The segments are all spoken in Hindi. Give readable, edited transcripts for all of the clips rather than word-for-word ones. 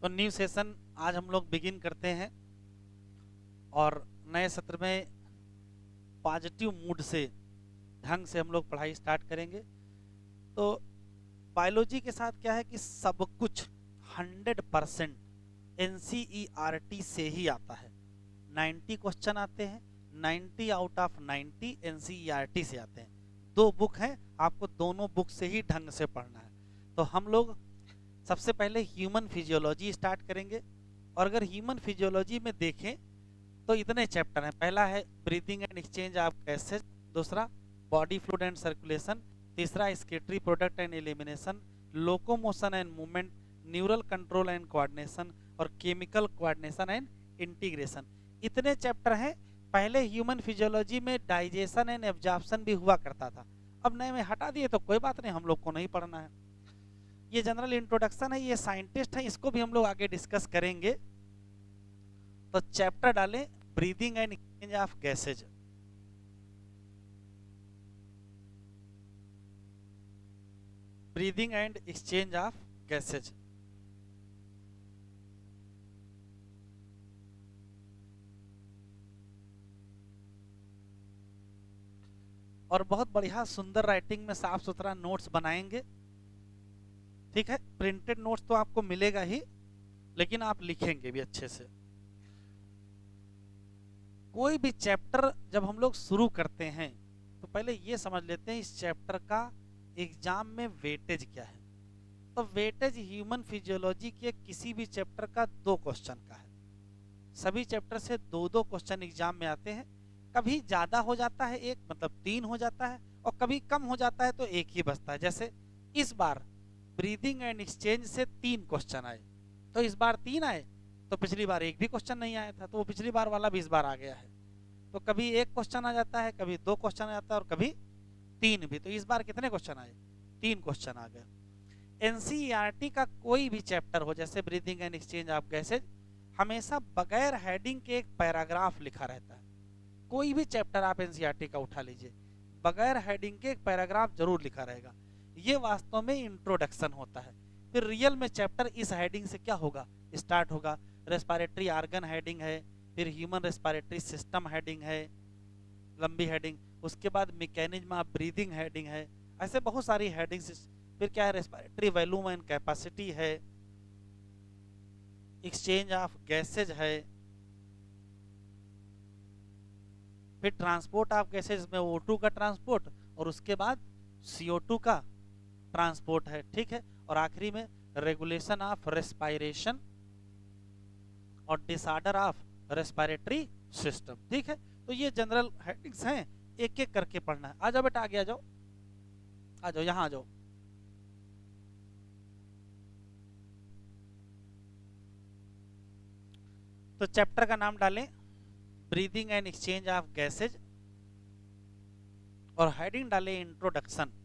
तो न्यू सेशन आज हम लोग बिगिन करते हैं और नए सत्र में पॉजिटिव मूड से ढंग से हम लोग पढ़ाई स्टार्ट करेंगे। तो बायोलॉजी के साथ क्या है कि सब कुछ 100% एनसीईआरटी से ही आता है। 90 क्वेश्चन आते हैं, 90 आउट ऑफ 90 एनसीईआरटी से आते हैं। दो बुक हैं, आपको दोनों बुक से ही ढंग से पढ़ना है। तो हम लोग सबसे पहले ह्यूमन फिजियोलॉजी स्टार्ट करेंगे। और अगर ह्यूमन फिजियोलॉजी में देखें तो इतने चैप्टर हैं। पहला है breathing and exchange of gases, दूसरा बॉडी फ्लूइड एंड सर्कुलेशन, तीसरा excretory product and elimination, locomotion and movement, neural control and coordination और केमिकल कोऑर्डिनेशन एंड इंटीग्रेशन। इतने चैप्टर हैं। पहले ह्यूमन फिजियोलॉजी में डाइजेशन एंड एब्जॉर्प्शन भी हुआ करता था, अब नए में हटा दिए तो कोई बात नहीं, हम लोग को नहीं पढ़ना है। ये जनरल इंट्रोडक्शन है, ये साइंटिस्ट है, इसको भी हम लोग आगे डिस्कस करेंगे। तो चैप्टर डालें breathing and exchange of gases. Breathing and exchange of gases. और बहुत बढ़िया सुंदर राइटिंग में साफ सुथरा नोट्स बनाएंगे। ठीक है, प्रिंटेड नोट्स तो आपको मिलेगा ही, लेकिन आप लिखेंगे भी अच्छे से। कोई भी चैप्टर जब हम लोग शुरू करते हैं तो पहले ये समझ लेते हैं इस चैप्टर का एग्जाम में वेटेज क्या है। तो वेटेज ह्यूमन फिजियोलॉजी के किसी भी चैप्टर का 2 क्वेश्चन का है। सभी चैप्टर से 2-2 क्वेश्चन एग्जाम में आते हैं। कभी ज्यादा हो जाता है एक, मतलब 3 हो जाता है, और कभी कम हो जाता है तो एक ही बचता है। जैसे इस बार ब्रीदिंग एंड एक्सचेंज से 3 क्वेश्चन आए, तो इस बार 3 आए, तो पिछली बार एक भी क्वेश्चन नहीं आया था, तो वो पिछली बार वाला भी इस बार आ गया है। तो कभी एक क्वेश्चन आ जाता है, कभी 2 क्वेश्चन आ जाता है, और कभी 3 भी। तो इस बार कितने क्वेश्चन आए? 3 क्वेश्चन आ गए। एनसीईआरटी का कोई भी चैप्टर हो, जैसे breathing and exchange of gases, हमेशा बगैर हेडिंग के एक पैराग्राफ लिखा रहता है। कोई भी चैप्टर आप एनसीईआरटी का उठा लीजिए, बगैर हेडिंग के एक पैराग्राफ जरूर लिखा रहेगा। ये वास्तव में इंट्रोडक्शन होता है। फिर रियल में चैप्टर इस हेडिंग से क्या होगा, स्टार्ट होगा। रेस्पिरेटरी आर्गन हेडिंग है, फिर ह्यूमन रेस्पिरेटरी सिस्टम हेडिंग है, लंबी हेडिंग। उसके बाद मैकेनिज्म ऑफ ब्रीदिंग हेडिंग है। ऐसे बहुत सारी हेडिंग्स। फिर क्या है, रेस्पिरेटरी वॉल्यूम एंड कैपेसिटी है, एक्सचेंज ऑफ गैसेज है, फिर ट्रांसपोर्ट ऑफ गैसेज में O2 का ट्रांसपोर्ट, और उसके बाद CO2 का ट्रांसपोर्ट है। ठीक है, और आखिरी में रेगुलेशन ऑफ रेस्पिरेशन और डिसऑर्डर ऑफ रेस्पिरेटरी सिस्टम। ठीक है, तो ये जनरल हेडिंग्स हैं, एक एक करके पढ़ना है। आ जाओ बेटा, आगे आ जाओ, आ जाओ, यहाँ आ जाओ। तो चैप्टर का नाम डालें breathing and exchange of gases, और हेडिंग डालें इंट्रोडक्शन।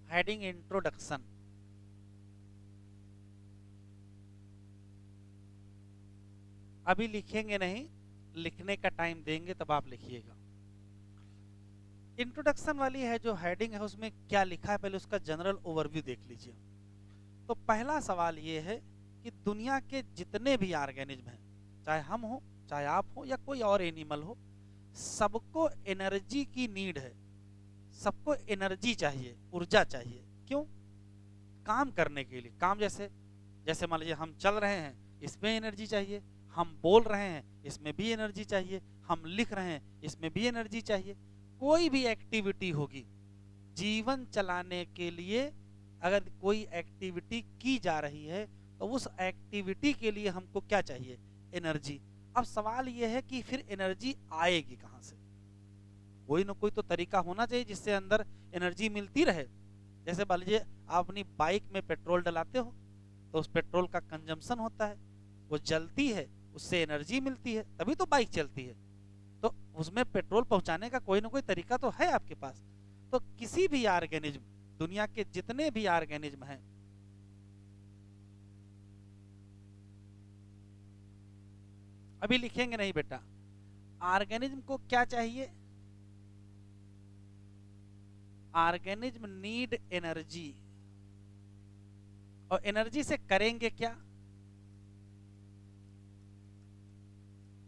Heading introduction. अभी लिखेंगे नहीं, लिखने का टाइम देंगे तब आप लिखिएगा। इंट्रोडक्शन वाली है जो हेडिंग है, उसमें क्या लिखा है पहले उसका जनरल ओवरव्यू देख लीजिए। तो पहला सवाल ये है कि दुनिया के जितने भी ऑर्गेनिज्म हैं, चाहे हम हो, चाहे आप हो, या कोई और एनिमल हो, सबको एनर्जी की नीड है। सबको एनर्जी चाहिए, ऊर्जा चाहिए। क्यों? काम करने के लिए। काम जैसे जैसे मान लीजिए हम चल रहे हैं, इसमें एनर्जी चाहिए। हम बोल रहे हैं, इसमें भी एनर्जी चाहिए। हम लिख रहे हैं, इसमें भी एनर्जी चाहिए। कोई भी एक्टिविटी होगी जीवन चलाने के लिए, अगर कोई एक्टिविटी की जा रही है तो उस एक्टिविटी के लिए हमको क्या चाहिए? एनर्जी। अब सवाल यह है कि फिर एनर्जी आएगी कहां से? कोई ना कोई तो तरीका होना चाहिए जिससे अंदर एनर्जी मिलती रहे। जैसे मान लीजिए आप अपनी बाइक में पेट्रोल डलाते हो, तो उस पेट्रोल का कंजम्पशन होता है, वो जलती है, उससे एनर्जी मिलती है, तभी तो बाइक चलती है। तो उसमें पेट्रोल पहुंचाने का कोई ना कोई तरीका तो है आपके पास। तो किसी भी ऑर्गेनिज्म, दुनिया के जितने भी ऑर्गेनिज्म हैं, अभी लिखेंगे नहीं बेटा, ऑर्गेनिज्म को क्या चाहिए? Organism need energy. और एनर्जी से करेंगे क्या?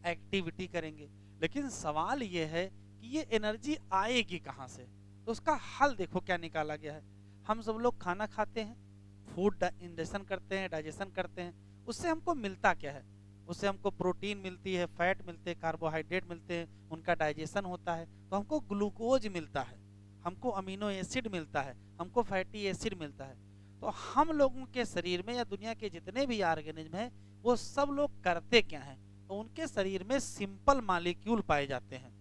एक्टिविटी करेंगे। लेकिन सवाल यह है कि ये एनर्जी आएगी कहां से? तो उसका हल देखो क्या निकाला गया है। हम सब लोग खाना खाते हैं, फूड इंजेक्शन करते हैं, डाइजेशन करते हैं, उससे हमको मिलता क्या है? उससे हमको प्रोटीन मिलती है, फैट मिलते हैं, कार्बोहाइड्रेट मिलते हैं, उनका डाइजेशन होता है, तो हमको ग्लूकोज मिलता है, हमको अमीनो एसिड मिलता है, हमको फैटी एसिड मिलता है। तो हम लोगों के शरीर में या दुनिया के जितने भी ऑर्गेनिज्म हैं, वो सब लोग करते क्या हैं? तो उनके शरीर में सिंपल मॉलिक्यूल पाए जाते हैं।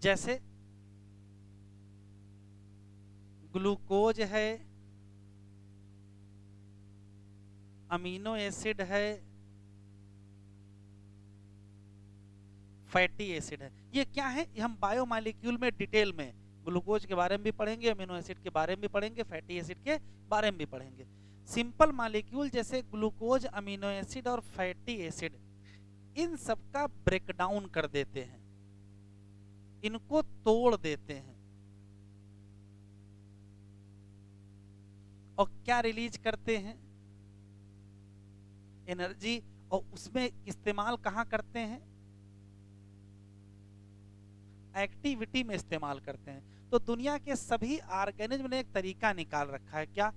जैसे ग्लूकोज है, अमीनो एसिड है, फैटी एसिड है। ये क्या है? ये हम बायोमॉलिक्यूल में डिटेल में ग्लूकोज के बारे में भी पढ़ेंगे, अमीनो एसिड के बारे में भी पढ़ेंगे, फैटी एसिड के बारे में भी पढ़ेंगे। सिंपल मॉलिक्यूल जैसे ग्लूकोज, अमीनो एसिड और फैटी एसिड, इन सब का ब्रेकडाउन कर देते हैं, इनको तोड़ देते हैं, और क्या रिलीज करते हैं? एनर्जी। और उसमें इस्तेमाल कहां करते हैं? एक्टिविटी में इस्तेमाल करते हैं। तो दुनिया के सभी ऑर्गेनिज्म ने एक तरीका निकाल रखा है, क्या?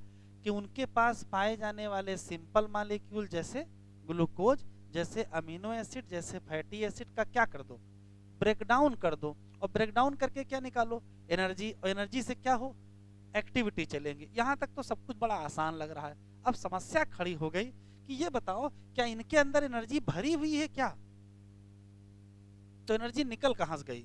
कि उनके पास पाए जाने वाले सिंपल मॉलिक्यूल जैसे ग्लूकोज, जैसे अमीनो एसिड, जैसे फैटी एसिड का क्या कर दो? ब्रेकडाउन कर दो। और ब्रेकडाउन करके क्या निकालो? एनर्जी। और एनर्जी से क्या हो? एक्टिविटी चलेंगे। यहां तक तो सब कुछ बड़ा आसान लग रहा है। अब समस्या खड़ी हो गई कि ये बताओ, क्या इनके अंदर एनर्जी भरी हुई है क्या? तो एनर्जी निकल कहां से गई?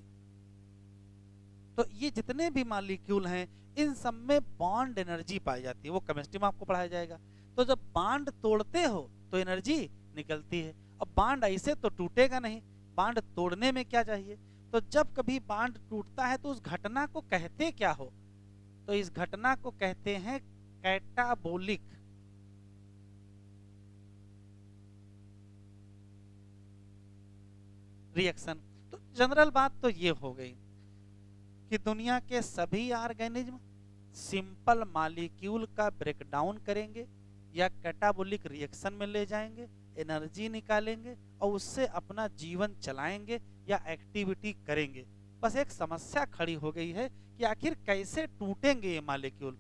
तो ये जितने भी मॉलिक्यूल हैं, इन सब में बॉन्ड एनर्जी पाई जाती है। वो केमिस्ट्री में आपको पढ़ाया जाएगा। तो जब बॉन्ड तोड़ते हो तो एनर्जी निकलती है। अब बॉन्ड ऐसे तो टूटेगा नहीं, बॉन्ड तोड़ने में क्या चाहिए? तो जब कभी बॉन्ड टूटता है तो उस घटना को कहते क्या हो? तो इस घटना को कहते हैं कैटाबोलिक रिएक्शन। तो जनरल बात तो ये हो गई कि दुनिया के सभी ऑर्गेनिज्म सिंपल मॉलिक्यूल का ब्रेकडाउन करेंगे या कैटाबोलिक रिएक्शन में ले जाएंगे, एनर्जी निकालेंगे और उससे अपना जीवन चलाएंगे या एक्टिविटी करेंगे। बस एक समस्या खड़ी हो गई है कि आखिर कैसे टूटेंगे ये मॉलिक्यूल।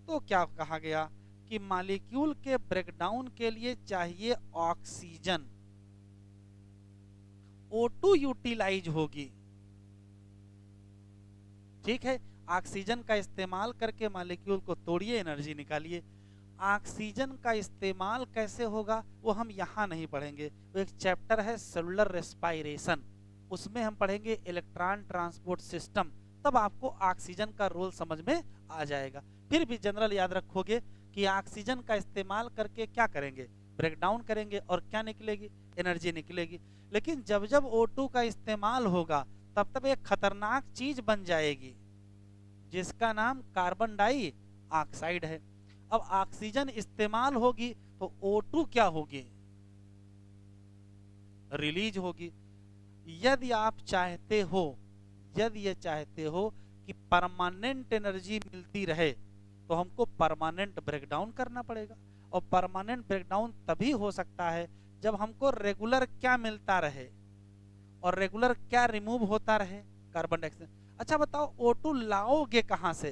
तो क्या कहा गया कि मॉलिक्यूल के ब्रेकडाउन के लिए चाहिए ऑक्सीजन, O2 यूटिलाइज होगी। ठीक है, ऑक्सीजन का इस्तेमाल करके मॉलिक्यूल को तोड़िए, एनर्जी निकालिए। ऑक्सीजन का इस्तेमाल कैसे होगा वो हम यहाँ नहीं पढ़ेंगे, वो एक चैप्टर है सेलुलर रेस्पायरेशन, उसमें हम पढ़ेंगे इलेक्ट्रॉन ट्रांसपोर्ट सिस्टम, तब आपको ऑक्सीजन का रोल समझ में आ जाएगा। फिर भी जनरल याद रखोगे कि ऑक्सीजन का इस्तेमाल करके क्या करेंगे? ब्रेकडाउन करेंगे और क्या निकलेगी? एनर्जी निकलेगी। लेकिन जब जब O2 का इस्तेमाल होगा तब तब एक खतरनाक चीज बन जाएगी जिसका नाम कार्बन डाई ऑक्साइड है। अब ऑक्सीजन इस्तेमाल होगी तो O2 क्या होगी? रिलीज होगी। यदि आप चाहते हो, यदि ये चाहते हो कि परमानेंट एनर्जी मिलती रहे तो हमको परमानेंट ब्रेकडाउन करना पड़ेगा। और परमानेंट ब्रेकडाउन तभी हो सकता है जब हमको रेगुलर क्या मिलता रहे और रेगुलर क्या रिमूव होता रहे? Carbon dioxide. अच्छा बताओ, O2 लाओगे कहां से?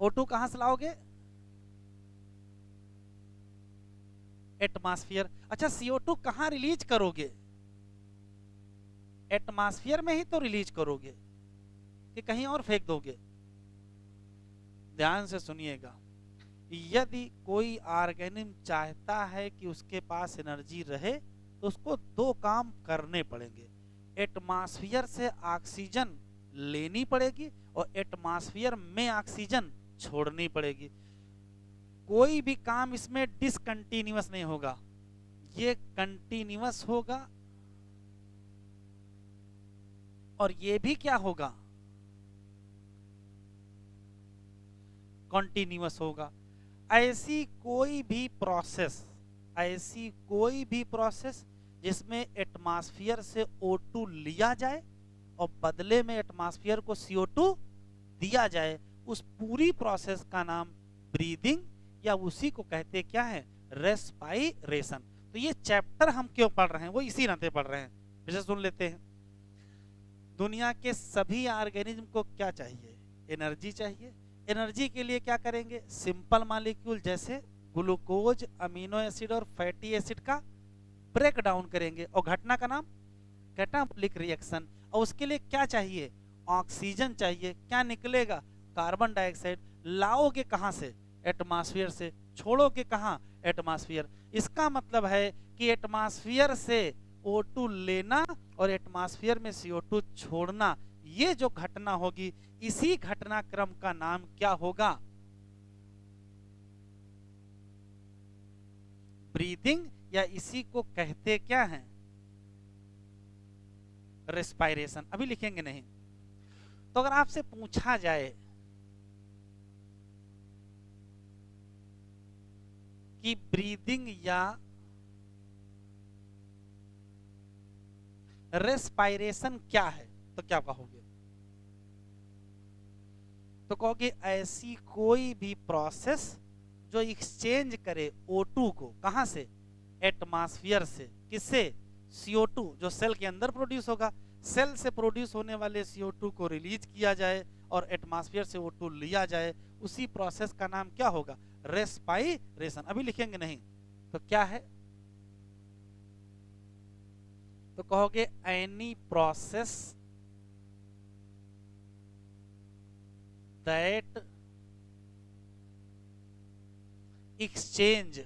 O2 कहां से लाओगे? एटमॉस्फेयर। अच्छा CO2 कहां रिलीज करोगे? एटमॉस्फेयर में ही तो रिलीज करोगे कि कहीं और फेंक दोगे। ध्यान से सुनिएगा, यदि कोई ऑर्गेनिज्म चाहता है कि उसके पास एनर्जी रहे तो उसको दो काम करने पड़ेंगे। एटमॉस्फेयर से ऑक्सीजन लेनी पड़ेगी और एटमॉस्फेयर में ऑक्सीजन छोड़नी पड़ेगी। कोई भी काम इसमें डिसकंटिन्यूअस नहीं होगा, ये कंटिन्यूअस होगा और ये भी क्या होगा, कॉन्टिन्यूअस होगा। ऐसी कोई भी प्रोसेस जिसमें एटमॉस्फेयर से O2 लिया जाए और बदले में एटमॉस्फेयर को CO2 दिया जाए, उस पूरी प्रोसेस का नाम ब्रीदिंग या उसी को कहते क्या है, रेस्पायरेशन। तो ये चैप्टर हम क्यों पढ़ रहे हैं वो इसी नाते पढ़ रहे हैं। फिर से सुन लेते हैं। दुनिया के सभी ऑर्गेनिज्म को क्या चाहिए, एनर्जी चाहिए। एनर्जी के लिए क्या करेंगे, सिंपल मॉलिक्यूल जैसे ग्लूकोज, अमीनो एसिड और फैटी एसिड का ब्रेक डाउन करेंगे और घटना का नाम कैटाबोलिक रिएक्शन। और उसके लिए क्या चाहिए, ऑक्सीजन चाहिए। क्या निकलेगा, कार्बन डाइऑक्साइड। लाओगे कहां से, एटमॉस्फेयर से। छोड़ोगे कहां, एटमॉस्फेयर। इसका मतलब है कि एटमॉस्फेयर से O2 लेना और एटमॉस्फेयर में CO2 छोड़ना, ये जो घटना होगी, इसी घटनाक्रम का नाम क्या होगा, ब्रीदिंग, या इसी को कहते क्या हैं, रेस्पायरेशन। अभी लिखेंगे नहीं। तो अगर आपसे पूछा जाए कि ब्रीदिंग या रेस्पायरेशन क्या है तो क्या कहोगे, तो कहोगे ऐसी कोई भी प्रोसेस जो एक्सचेंज करे O2 को, कहां से, एटमॉस्फेयर से। किससे, CO2 जो सेल के अंदर प्रोड्यूस होगा। सेल से प्रोड्यूस होने वाले CO2 को रिलीज किया जाए और एटमॉस्फेयर से O2 लिया जाए, उसी प्रोसेस का नाम क्या होगा, रेस्पायरेशन। अभी लिखेंगे नहीं। तो क्या है, तो कहोगे any process that exchange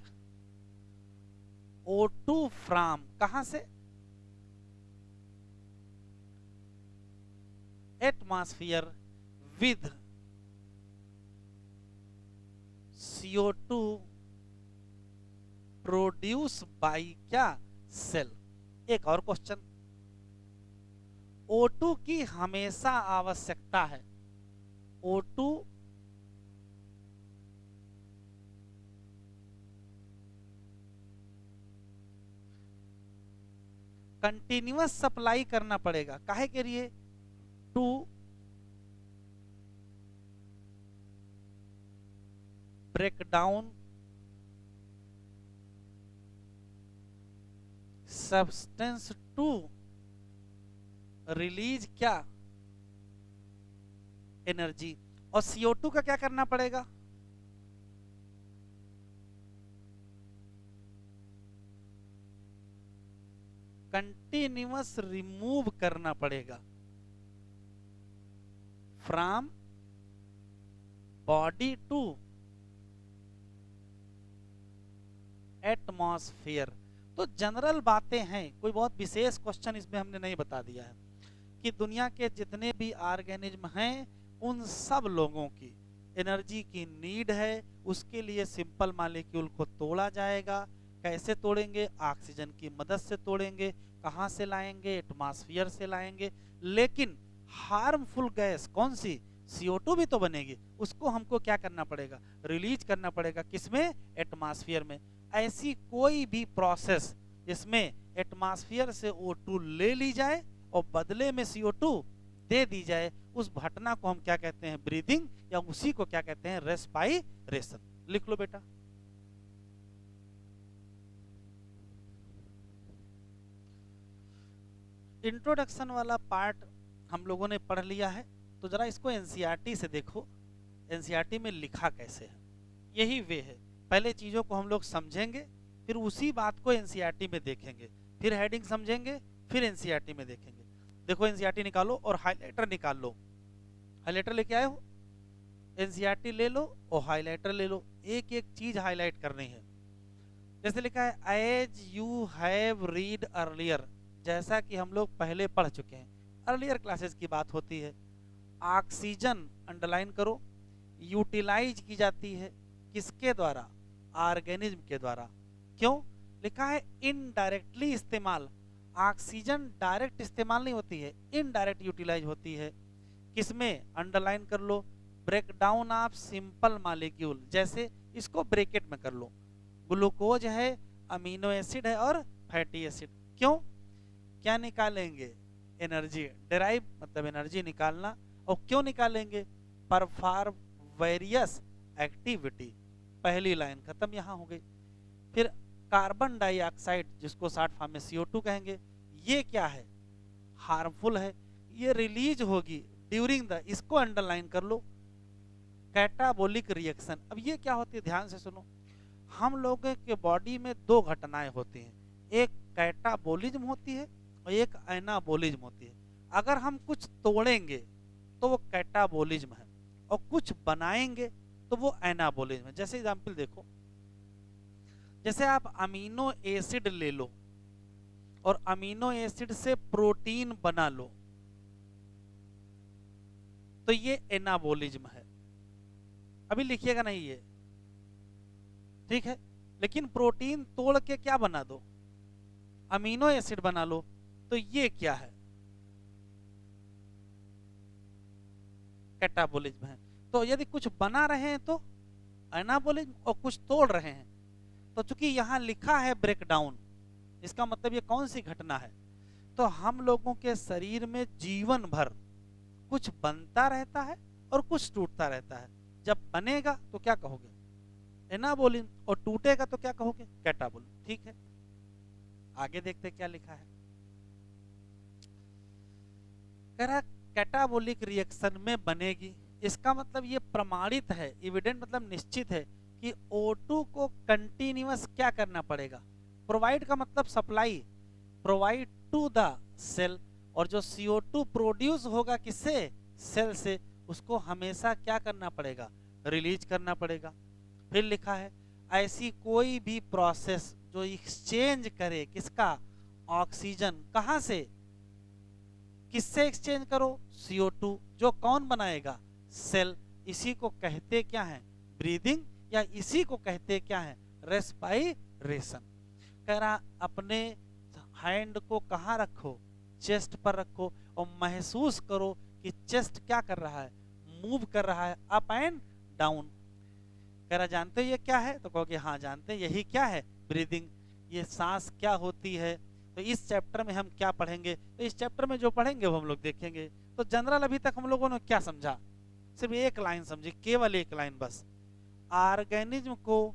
O2 from, कहां से, atmosphere with CO2 produce by क्या, सेल। एक और क्वेश्चन, O2 की हमेशा आवश्यकता है। O2 कंटिन्यूअस सप्लाई करना पड़ेगा, काहे के लिए, to break down substance to release क्या, एनर्जी। और CO2 का क्या करना पड़ेगा, कंटिन्यूअस रिमूव करना पड़ेगा फ्रॉम बॉडी टू एटमॉस्फेयर। तो जनरल बातें हैं, कोई बहुत विशेष क्वेश्चन इसमें हमने नहीं बता दिया है कि दुनिया के जितने भी ऑर्गेनिज्म हैं उन सब लोगों की एनर्जी की नीड है। उसके लिए सिंपल मॉलिक्यूल को तोड़ा जाएगा। कैसे तोड़ेंगे, ऑक्सीजन की मदद से तोड़ेंगे। कहां से लाएंगे, एटमॉस्फेयर से लाएंगे। लेकिन हार्मफुल गैस कौन सी, CO2 भी तो बनेगी, उसको हमको क्या करना पड़ेगा, रिलीज करना पड़ेगा। किसमें, एटमॉस्फेयर में। ऐसी कोई भी प्रोसेस जिसमें एटमॉस्फेयर से O2 ले ली जाए और बदले में CO2 दे दी जाए, उस घटना को हम क्या कहते हैं, ब्रीदिंग, या उसी को क्या कहते हैं, रेस्पायरेशन। लिख लो बेटा। इंट्रोडक्शन वाला पार्ट हम लोगों ने पढ़ लिया है, तो जरा इसको एनसीईआरटी से देखो, एनसीईआरटी में लिखा कैसे है। यही वे है, पहले चीजों को हम लोग समझेंगे, फिर उसी बात को एनसीईआरटी में देखेंगे, फिर हेडिंग समझेंगे, फिर एनसीईआरटी में देखेंगे। देखो एनसीईआरटी निकालो और हाइलाइटर निकाल लो। हाइलाइटर लेके आए हो, एनसीईआरटी ले लो और हाइलाइटर ले लो, एक एक चीज हाईलाइट करनी है। जैसे लिखा है as you have read earlier, जैसा कि हम लोग पहले पढ़ चुके हैं, अर्लियर क्लासेस की बात होती है। ऑक्सीजन अंडरलाइन करो, यूटिलाइज की जाती है किसके द्वारा? ऑर्गेनिज्म के द्वारा। क्यों? लिखा है इनडायरेक्टली इस्तेमाल। ऑक्सीजन डायरेक्ट इस्तेमाल नहीं होती है, इनडायरेक्ट यूटिलाइज होती है। किसमें? अंडरलाइन कर लो, break down of simple molecule, जैसे इसको ब्रैकेट में कर लो, ग्लूकोज है, अमीनो एसिड है और फैटी एसिड। क्यों? क्या निकालेंगे? एनर्जी डेराइव, मतलब एनर्जी निकालना। और क्यों निकालेंगे? Perform various activity. पहली लाइन खत्म, यहां हो गई। फिर कार्बन डाइऑक्साइड, जिसको शॉर्ट फॉर्म में CO2 कहेंगे, ये क्या है? हार्मफुल है, ये रिलीज होगी ड्यूरिंग द, इसको अंडरलाइन कर लो, कैटाबोलिक रिएक्शन। अब ये क्या होती है, ध्यान से सुनो। हम लोगों के बॉडी में दो घटनाएं होती हैं, एक कैटाबोलिज्म होती है और एक एनाबोलिज्म होती है। अगर हम कुछ तोड़ेंगे तो वो कैटाबोलिज्म है, और कुछ बनाएंगे तो वो एनाबोलिज्म है। जैसे एग्जांपल देखो, जैसे आप अमीनो एसिड ले लो और अमीनो एसिड से प्रोटीन बना लो, तो ये एनाबोलिज्म है। अभी लिखिएगा नहीं ये, ठीक है। लेकिन प्रोटीन तोड़ के क्या बना दो? अमीनो एसिड बना लो, तो ये क्या है? कैटाबोलिज्म है। तो यदि कुछ बना रहे हैं तो एनाबोलिज्म, और कुछ तोड़ रहे हैं तो चूंकि यहां लिखा है ब्रेकडाउन, इसका मतलब ये कौन सी घटना है? तो हम लोगों के शरीर में जीवन भर कुछ बनता रहता है और कुछ टूटता रहता है। जब बनेगा तो क्या कहोगे? एनाबोलिज्म, और टूटेगा तो क्या कहोगे? कैटाबोलिज्म। ठीक है, आगे देखते क्या लिखा है। कह रहा कैटाबोलिक रिएक्शन में बनेगी, इसका मतलब ये प्रमाणित है, एविडेंट मतलब निश्चित है कि O2 को कंटिन्यूअस क्या करना पड़ेगा? प्रोवाइड का मतलब supply, provide to the cell, और जो CO2 प्रोड्यूस होगा किससे? सेल से, उसको हमेशा क्या करना पड़ेगा? रिलीज करना पड़ेगा। फिर लिखा है ऐसी कोई भी प्रोसेस जो एक्सचेंज करे किसका? ऑक्सीजन। कहां से? किससे एक्सचेंज करो? CO2। जो कौन बनाएगा? सेल। इसी को कहते क्या है? ब्रीदिंग, या इसी को कहते क्या है? रेस्पायरेशन। कह रहा अपने हैंड को कहां रखो? चेस्ट पर रखो, और महसूस करो कि चेस्ट क्या कर रहा है? मूव कर रहा है, अप एंड डाउन। कह रहा जानते हो ये क्या है? तो कहोगे हाँ जानते हैं, यही क्या है? ब्रीदिंग। ये सांस क्या होती है? तो इस चैप्टर में हम क्या पढ़ेंगे? तो इस चैप्टर में जो पढ़ेंगे वो हम लोग देखेंगे। तो जनरल अभी तक हम लोगों ने क्या समझा? सिर्फ एक लाइन समझी, केवल एक लाइन बस। ऑर्गेनिज्म को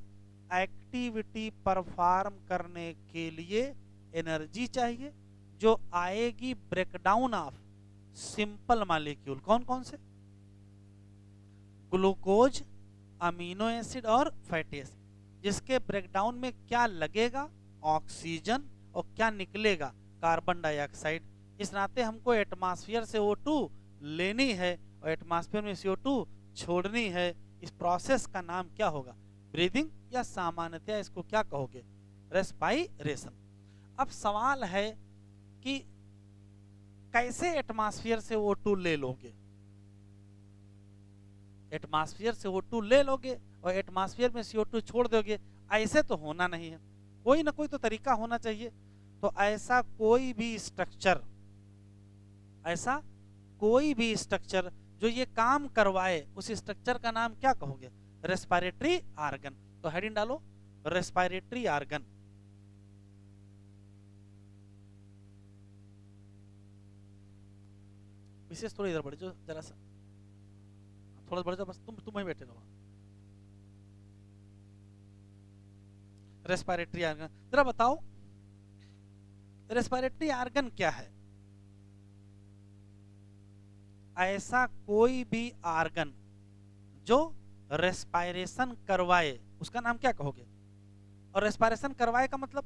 एक्टिविटी परफॉर्म करने के लिए एनर्जी चाहिए, जो आएगी ब्रेकडाउन ऑफ सिंपल मॉलिक्यूल। कौन कौन से? ग्लूकोज, अमीनो एसिड और फैटी एसिड। जिसके ब्रेकडाउन में क्या लगेगा? ऑक्सीजन, और क्या निकलेगा? Carbon dioxide. इस नाते हमको एटमॉस्फेयर से O2 लेनी है और एटमॉस्फेयर में CO2 छोड़नी है। इस प्रोसेस का नाम क्या होगा? ब्रीदिंग, या सामान्यतया इसको क्या कहोगे? रेस्पायरेशन। अब सवाल है कि कैसे एटमॉस्फेयर से O2 ले लोगे? एटमॉस्फेयर से O2 ले लोगे और एटमॉस्फेयर में CO2 छोड़ दोगे? ऐसे तो होना नहीं है, कोई ना कोई तो तरीका होना चाहिए। तो ऐसा कोई भी स्ट्रक्चर, ऐसा कोई भी स्ट्रक्चर जो ये काम करवाए, उस स्ट्रक्चर का नाम क्या कहोगे? Respiratory organ. तो हेडिंग डालो रेस्पिरेटरी ऑर्गन। विशेष थोड़ी इधर बढ़ जाओ जरा सा, थोड़ा बढ़ जाओ बस, तुम वहीं बैठे रहो। रेस्पिरेटरी ऑर्गन जरा बताओ, रेस्पिरेटरी ऑर्गन क्या है? ऐसा कोई भी ऑर्गन जो रेस्पिरेशन करवाए, उसका नाम क्या कहोगे? और रेस्पिरेशन करवाए का मतलब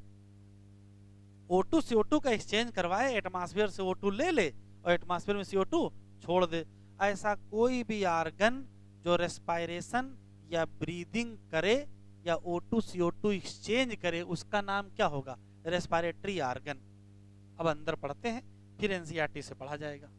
O2 से O2 का एक्सचेंज करवाए, एटमॉस्फेयर से O2 ले ले और एटमॉस्फेयर में CO2 छोड़ दे। ऐसा कोई भी आर्गन जो रेस्पायरेशन या ब्रीदिंग करे या O2 CO2 एक्सचेंज करे, उसका नाम क्या होगा? Respiratory organ. अब अंदर पढ़ते हैं, फिर एनसीईआरटी से पढ़ा जाएगा।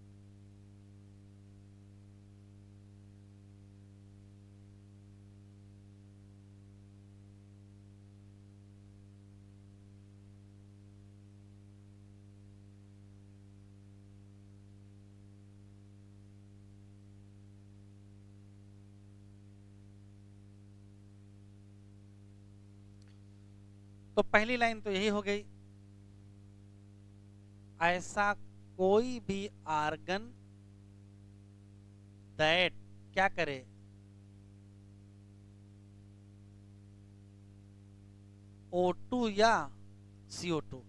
तो पहली लाइन तो यही हो गई, ऐसा कोई भी आर्गन दैट क्या करे, O2 या CO2,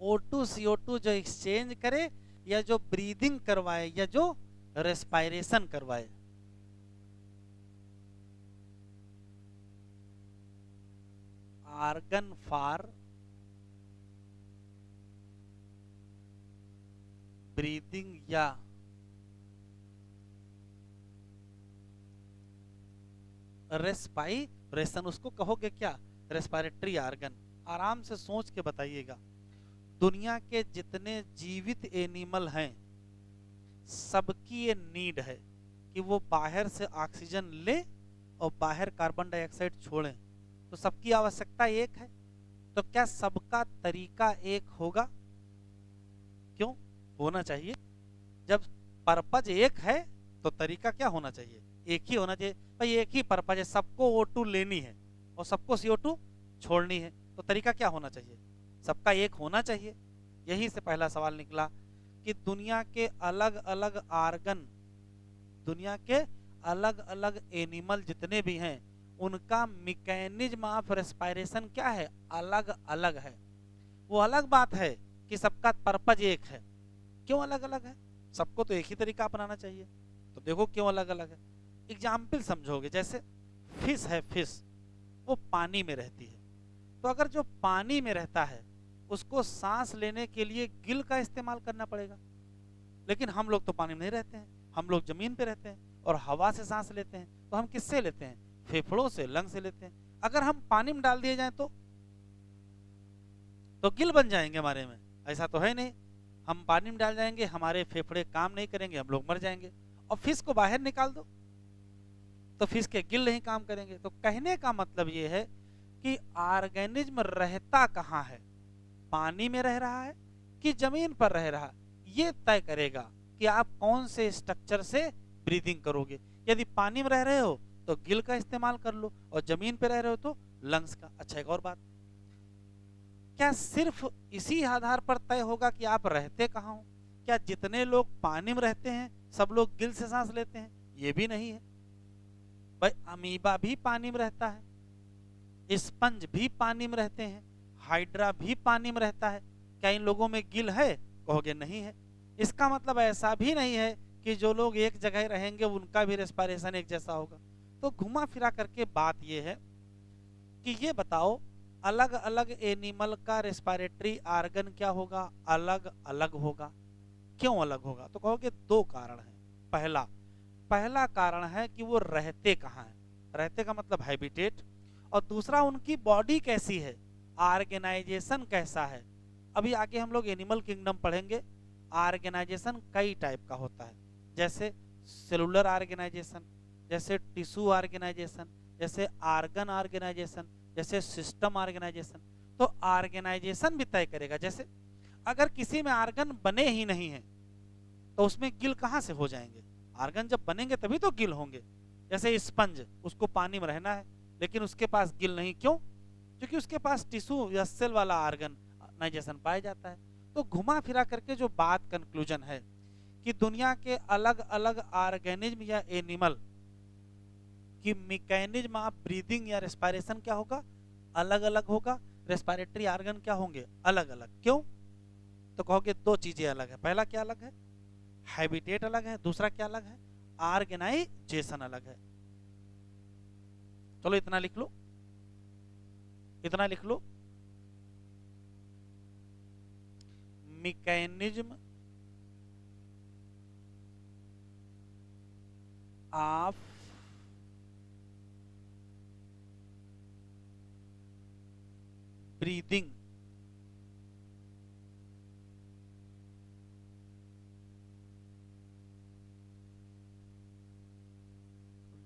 O2 CO2 जो एक्सचेंज करे या जो ब्रीदिंग करवाए या जो रेस्पायरेशन करवाए। आर्गन फॉर ब्रीदिंग या रेस्पायरेशन, उसको कहोगे क्या? Respiratory organ. आराम से सोच के बताइएगा। दुनिया के जितने जीवित एनिमल हैं, सबकी ये नीड है कि वो बाहर से ऑक्सीजन ले और बाहर कार्बन डाइऑक्साइड छोड़ें। तो सबकी आवश्यकता एक है, तो क्या सबका तरीका एक होगा? क्यों होना चाहिए? जब पर्पज एक है तो तरीका क्या होना चाहिए? एक ही होना चाहिए। भाई एक ही पर्पज है, सबको O2 लेनी है और सबको CO2 छोड़नी है, तो तरीका क्या होना चाहिए? सबका एक होना चाहिए। यही से पहला सवाल निकला कि दुनिया के अलग अलग आर्गन, दुनिया के अलग अलग एनिमल जितने भी हैं, उनका मैकेनिज्म ऑफ रेस्पिरेशन क्या है? अलग अलग है। वो अलग बात है कि सबका पर्पज एक है। क्यों अलग अलग है? सबको तो एक ही तरीका अपनाना चाहिए। तो देखो क्यों अलग अलग है। एग्जाम्पल समझोगे, जैसे फिश है, फिश वो पानी में रहती है, तो अगर जो पानी में रहता है उसको सांस लेने के लिए गिल का इस्तेमाल करना पड़ेगा। लेकिन हम लोग तो पानी में नहीं रहते हैं, हम लोग जमीन पे रहते हैं और हवा से सांस लेते हैं। तो हम किससे लेते हैं? फेफड़ों से, लंग से लेते हैं। अगर हम पानी में डाल दिए जाएं तो गिल बन जाएंगे हमारे में? ऐसा तो है नहीं। हम पानी में डाल जाएंगे, हमारे फेफड़े काम नहीं करेंगे, हम लोग मर जाएंगे। और फिश को बाहर निकाल दो तो फिश के गिल नहीं काम करेंगे। तो कहने का मतलब ये है कि ऑर्गेनिज्म रहता कहाँ है, पानी में रह रहा है कि जमीन पर रह रहा है, ये तय करेगा कि आप कौन से स्ट्रक्चर से ब्रीदिंग करोगे। यदि पानी में रह रहे हो तो गिल का इस्तेमाल कर लो, और जमीन पर रह रहे हो तो लंग्स का। अच्छा, एक और बात, क्या सिर्फ इसी आधार पर तय होगा कि आप रहते कहाँ हो? क्या जितने लोग पानी में रहते हैं सब लोग गिल से सांस लेते हैं? ये भी नहीं है भाई। अमीबा भी पानी में रहता है, स्पंज भी पानी में रहते हैं, हाइड्रा भी पानी में रहता है। क्या इन लोगों में गिल है? कहोगे नहीं है। इसका मतलब ऐसा भी नहीं है कि जो लोग एक जगह रहेंगे उनका भी रेस्पिरेशन एक जैसा होगा। तो घुमा फिरा करके बात यह है कि ये बताओ, अलग अलग एनिमल का रेस्पिरेटरी आर्गन क्या होगा? अलग अलग होगा। क्यों अलग होगा? तो कहोगे दो कारण हैं। पहला पहला कारण है कि वो रहते कहाँ हैं, रहते का मतलब हैबिटेट। और दूसरा, उनकी बॉडी कैसी है, ऑर्गेनाइजेशन कैसा है। अभी आगे हम लोग एनिमल किंगडम पढ़ेंगे। ऑर्गेनाइजेशन कई टाइप का होता है, जैसे सेलुलर ऑर्गेनाइजेशन, जैसे टिश्यू ऑर्गेनाइजेशन, जैसे आर्गन ऑर्गेनाइजेशन, जैसे सिस्टम ऑर्गेनाइजेशन। तो ऑर्गेनाइजेशन भी तय करेगा। जैसे अगर किसी में आर्गन बने ही नहीं है तो उसमें गिल कहां से हो जाएंगे? आर्गन जब बनेंगे तभी तो गिल होंगे। जैसे स्पंज, उसको पानी में रहना है लेकिन उसके पास गिल नहीं। क्यों? क्योंकि उसके पास टिश्यू या सेल वाला ऑर्गेनाइजेशन पाया जाता है। तो घुमा फिरा करके जो बात कंक्लूजन है कि दुनिया के अलग अलग ऑर्गेनिज्म या एनिमल की मैकेनिज्म ऑफ ब्रीदिंग या रेस्पिरेशन क्या होगा? अलग अलग होगा। रेस्पिरेटरी ऑर्गन क्या होंगे? अलग अलग। क्यों? तो कहोगे दो चीजें अलग है। पहला क्या अलग है? हैबिटेट अलग है। दूसरा क्या अलग है? ऑर्गेनाइजेशन अलग है। चलो इतना लिख लो, इतना लिख लो। Mechanism of breathing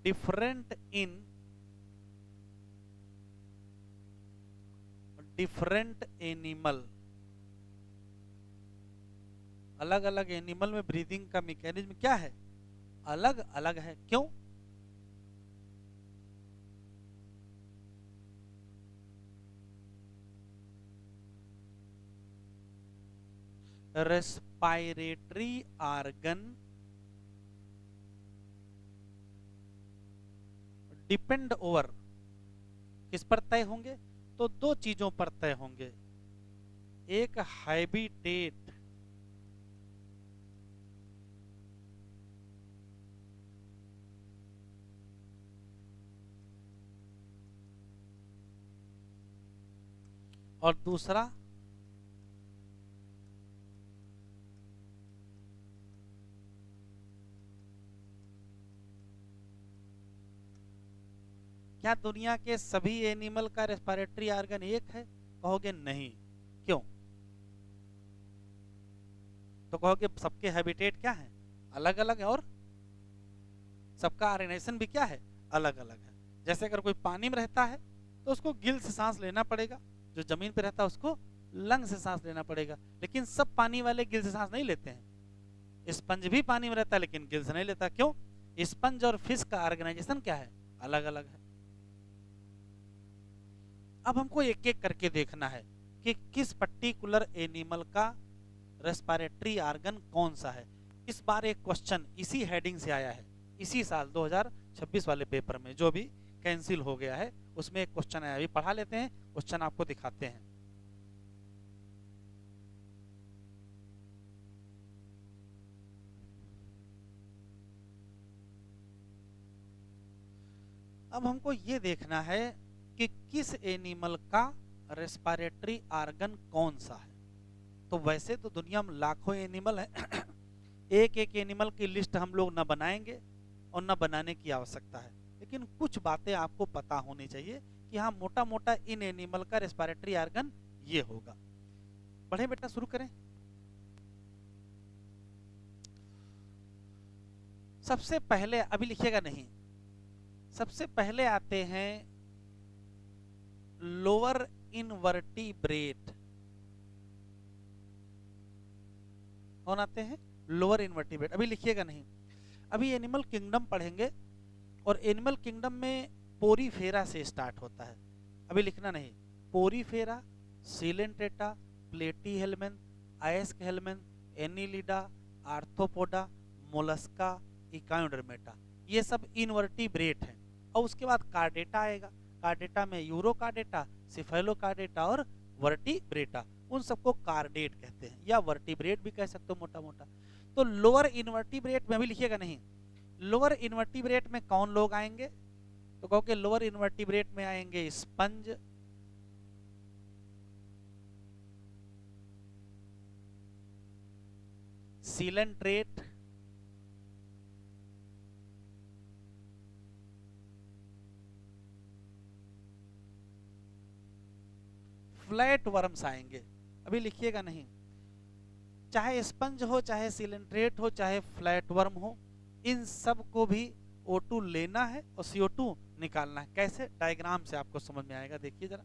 different in different animal, अलग अलग एनिमल में ब्रीदिंग का मैकेनिज्म क्या है, अलग अलग है। क्यों? रेस्पायरेटरी ऑर्गन डिपेंड ओवर, किस पर तय होंगे? तो दो चीजों पर तय होंगे, एक हैबिटेट और दूसरा क्या दुनिया के सभी एनिमल का रेस्पिरेटरी ऑर्गन एक है? कहोगे नहीं। क्यों? तो कहोगे सबके हैबिटेट क्या है, अलग अलग है, और सबका ऑर्गेनाइजेशन भी क्या है, अलग अलग है। जैसे अगर कोई पानी में रहता है तो उसको गिल से सांस लेना पड़ेगा, जो जमीन पे रहता है उसको लंग से सांस लेना पड़ेगा। लेकिन सब पानी वाले गिल से सांस नहीं लेते हैं। स्पंज भी पानी में रहता है लेकिन गिल से नहीं लेता। क्यों? स्पंज और फिश का ऑर्गेनाइजेशन क्या है, अलग अलग है। अब हमको एक एक करके देखना है कि किस पर्टिकुलर एनिमल का रेस्पिरेटरी ऑर्गन कौन सा है। इस बार एक क्वेश्चन इसी हेडिंग से आया है, इसी साल 2026 वाले पेपर में, जो भी कैंसिल हो गया है उसमें एक क्वेश्चन आया। अभी पढ़ा लेते हैं, क्वेश्चन आपको दिखाते हैं। अब हमको ये देखना है कि किस एनिमल का रेस्पिरेटरी ऑर्गन कौन सा है। तो वैसे तो दुनिया में लाखों एनिमल हैं एक एक एनिमल की लिस्ट हम लोग ना बनाएंगे और ना बनाने की आवश्यकता है, लेकिन कुछ बातें आपको पता होनी चाहिए कि हाँ मोटा मोटा इन एनिमल का रेस्पिरेटरी ऑर्गन ये होगा। बढ़े बेटा, शुरू करें। सबसे पहले, अभी लिखिएगा नहीं, सबसे पहले आते हैं लोअर इनवर्टिब्रेट। कौन आते हैं? Lower invertebrate. अभी लिखिएगा नहीं, अभी एनिमल किंगडम पढ़ेंगे और एनिमल किंगडम में पोरीफेरा से स्टार्ट होता है। अभी लिखना नहीं, Porifera, Coelenterata, Platyhelminthes, Aschelminthes, Annelida, Arthropoda, Mollusca, Echinodermata, ये सब इनवर्टिब्रेट हैं। और उसके बाद कार्डेटा आएगा, कार्डेटा में यूरोकार्डेटा, सिफेलोकार्डेटा और वर्टिब्रेटा, उन सबको कार्डेट कहते हैं या वर्टिब्रेट भी कह सकते हो मोटा मोटा। तो लोअर इनवर्टिब्रेट में भी लिखिएगा नहीं, लोअर इनवर्टिब्रेट में कौन लोग आएंगे? तो कहो कि लोअर इनवर्टिब्रेट में आएंगे स्पंज, सीलेंट्रेट, फ्लैट वर्म्स आएंगे। अभी लिखिएगा नहीं, चाहे स्पंज हो, चाहे सीलेंट्रेट हो, चाहे फ्लैट वर्म हो, इन सब को भी O2 लेना है और CO2 निकालना है। कैसे? डायग्राम से आपको समझ में आएगा, देखिए जरा।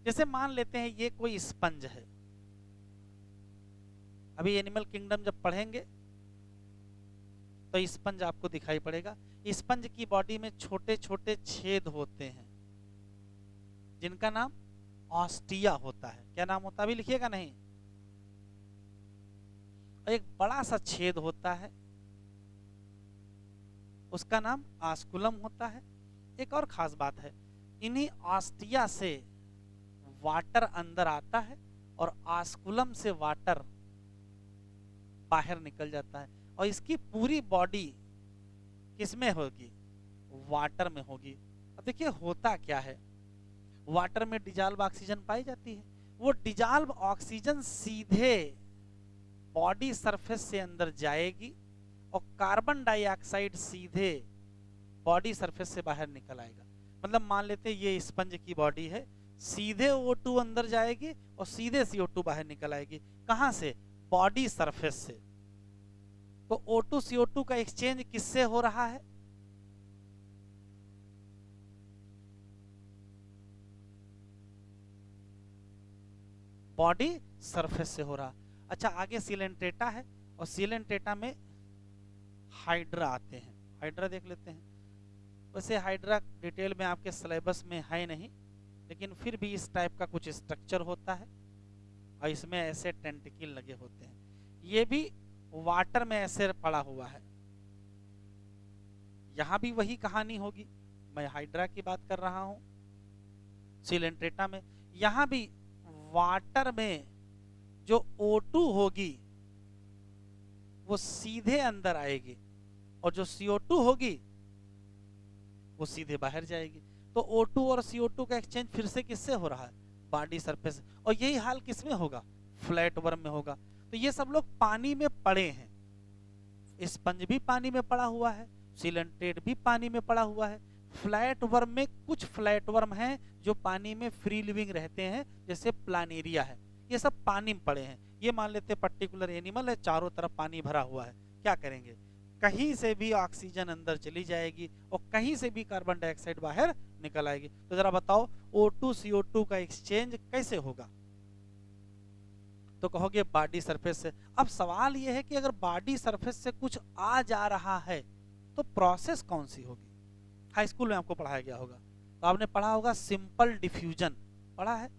जैसे मान लेते हैं ये कोई स्पंज है। अभी एनिमल किंगडम जब पढ़ेंगे तो स्पंज आपको दिखाई पड़ेगा। स्पंज की बॉडी में छोटे छोटे छेद होते हैं जिनका नाम ऑस्टिया होता है। क्या नाम होता है? अभी लिखिएगा नहीं। एक बड़ा सा छेद होता है, उसका नाम आस्कुलम होता है। एक और खास बात है, इन्हीं ऑस्टिया से वाटर अंदर आता है और आस्कुलम से वाटर बाहर निकल जाता है। और इसकी पूरी बॉडी किसमें होगी? वाटर में होगी। अब देखिए होता क्या है, वाटर में डिजॉल्व ऑक्सीजन पाई जाती है। वो डिजॉल्व ऑक्सीजन सीधे बॉडी सरफेस से अंदर जाएगी और कार्बन डाइऑक्साइड सीधे बॉडी सरफेस से बाहर निकल आएगा। मतलब मान लेते हैं ये स्पंज की बॉडी है, सीधे O2 अंदर जाएगी और सीधे CO2 बाहर निकल आएगी। कहां से? बॉडी सरफेस से। तो O2 CO2 का एक्सचेंज किससे हो रहा है? बॉडी सरफेस से हो रहा। अच्छा, आगे सिलेंट्रेटा है और सिलेंट्रेटा में हाइड्रा आते हैं। हाइड्रा देख लेते हैं। वैसे हाइड्रा डिटेल में आपके सिलेबस में है नहीं, लेकिन फिर भी इस टाइप का कुछ स्ट्रक्चर होता है और इसमें ऐसे टेंटिकल लगे होते हैं। ये भी वाटर में ऐसे पड़ा हुआ है। यहां भी वही कहानी होगी। मैं हाइड्रा की बात कर रहा हूं, सिलेंट्रेटा में। यहां भी वाटर में जो O2 होगी वो सीधे अंदर आएगी और जो CO2 होगी वो सीधे बाहर जाएगी। तो O2 और CO2 का एक्सचेंज फिर से किससे हो रहा है? Body surface. और यही हाल किसमें होगा? फ्लैट वर्म में होगा। तो ये सब लोग पानी में पड़े हैं। स्पंज भी पानी में पड़ा हुआ है, सिलेंट्रेट भी पानी में पड़ा हुआ है। फ्लैट वर्म में कुछ फ्लैट वर्म हैं जो पानी में फ्री लिविंग रहते हैं, जैसे प्लानेरिया है। ये सब पानी में पड़े हैं। ये मान लेते पर्टिकुलर एनिमल है, चारों तरफ पानी भरा हुआ है। क्या करेंगे? कहीं से भी ऑक्सीजन अंदर चली जाएगी और कहीं से भी कार्बन डाइऑक्साइड बाहर निकल आएगी। तो जरा बताओ O2 CO2 का एक्सचेंज कैसे होगा? तो कहोगे बॉडी सरफेस से। अब सवाल यह है कि अगर बॉडी सरफेस से कुछ आ जा रहा है तो प्रोसेस कौन सी होगी? हाई स्कूल में आपको पढ़ाया गया होगा, तो आपने पढ़ा होगा सिंपल डिफ्यूजन। पढ़ा है?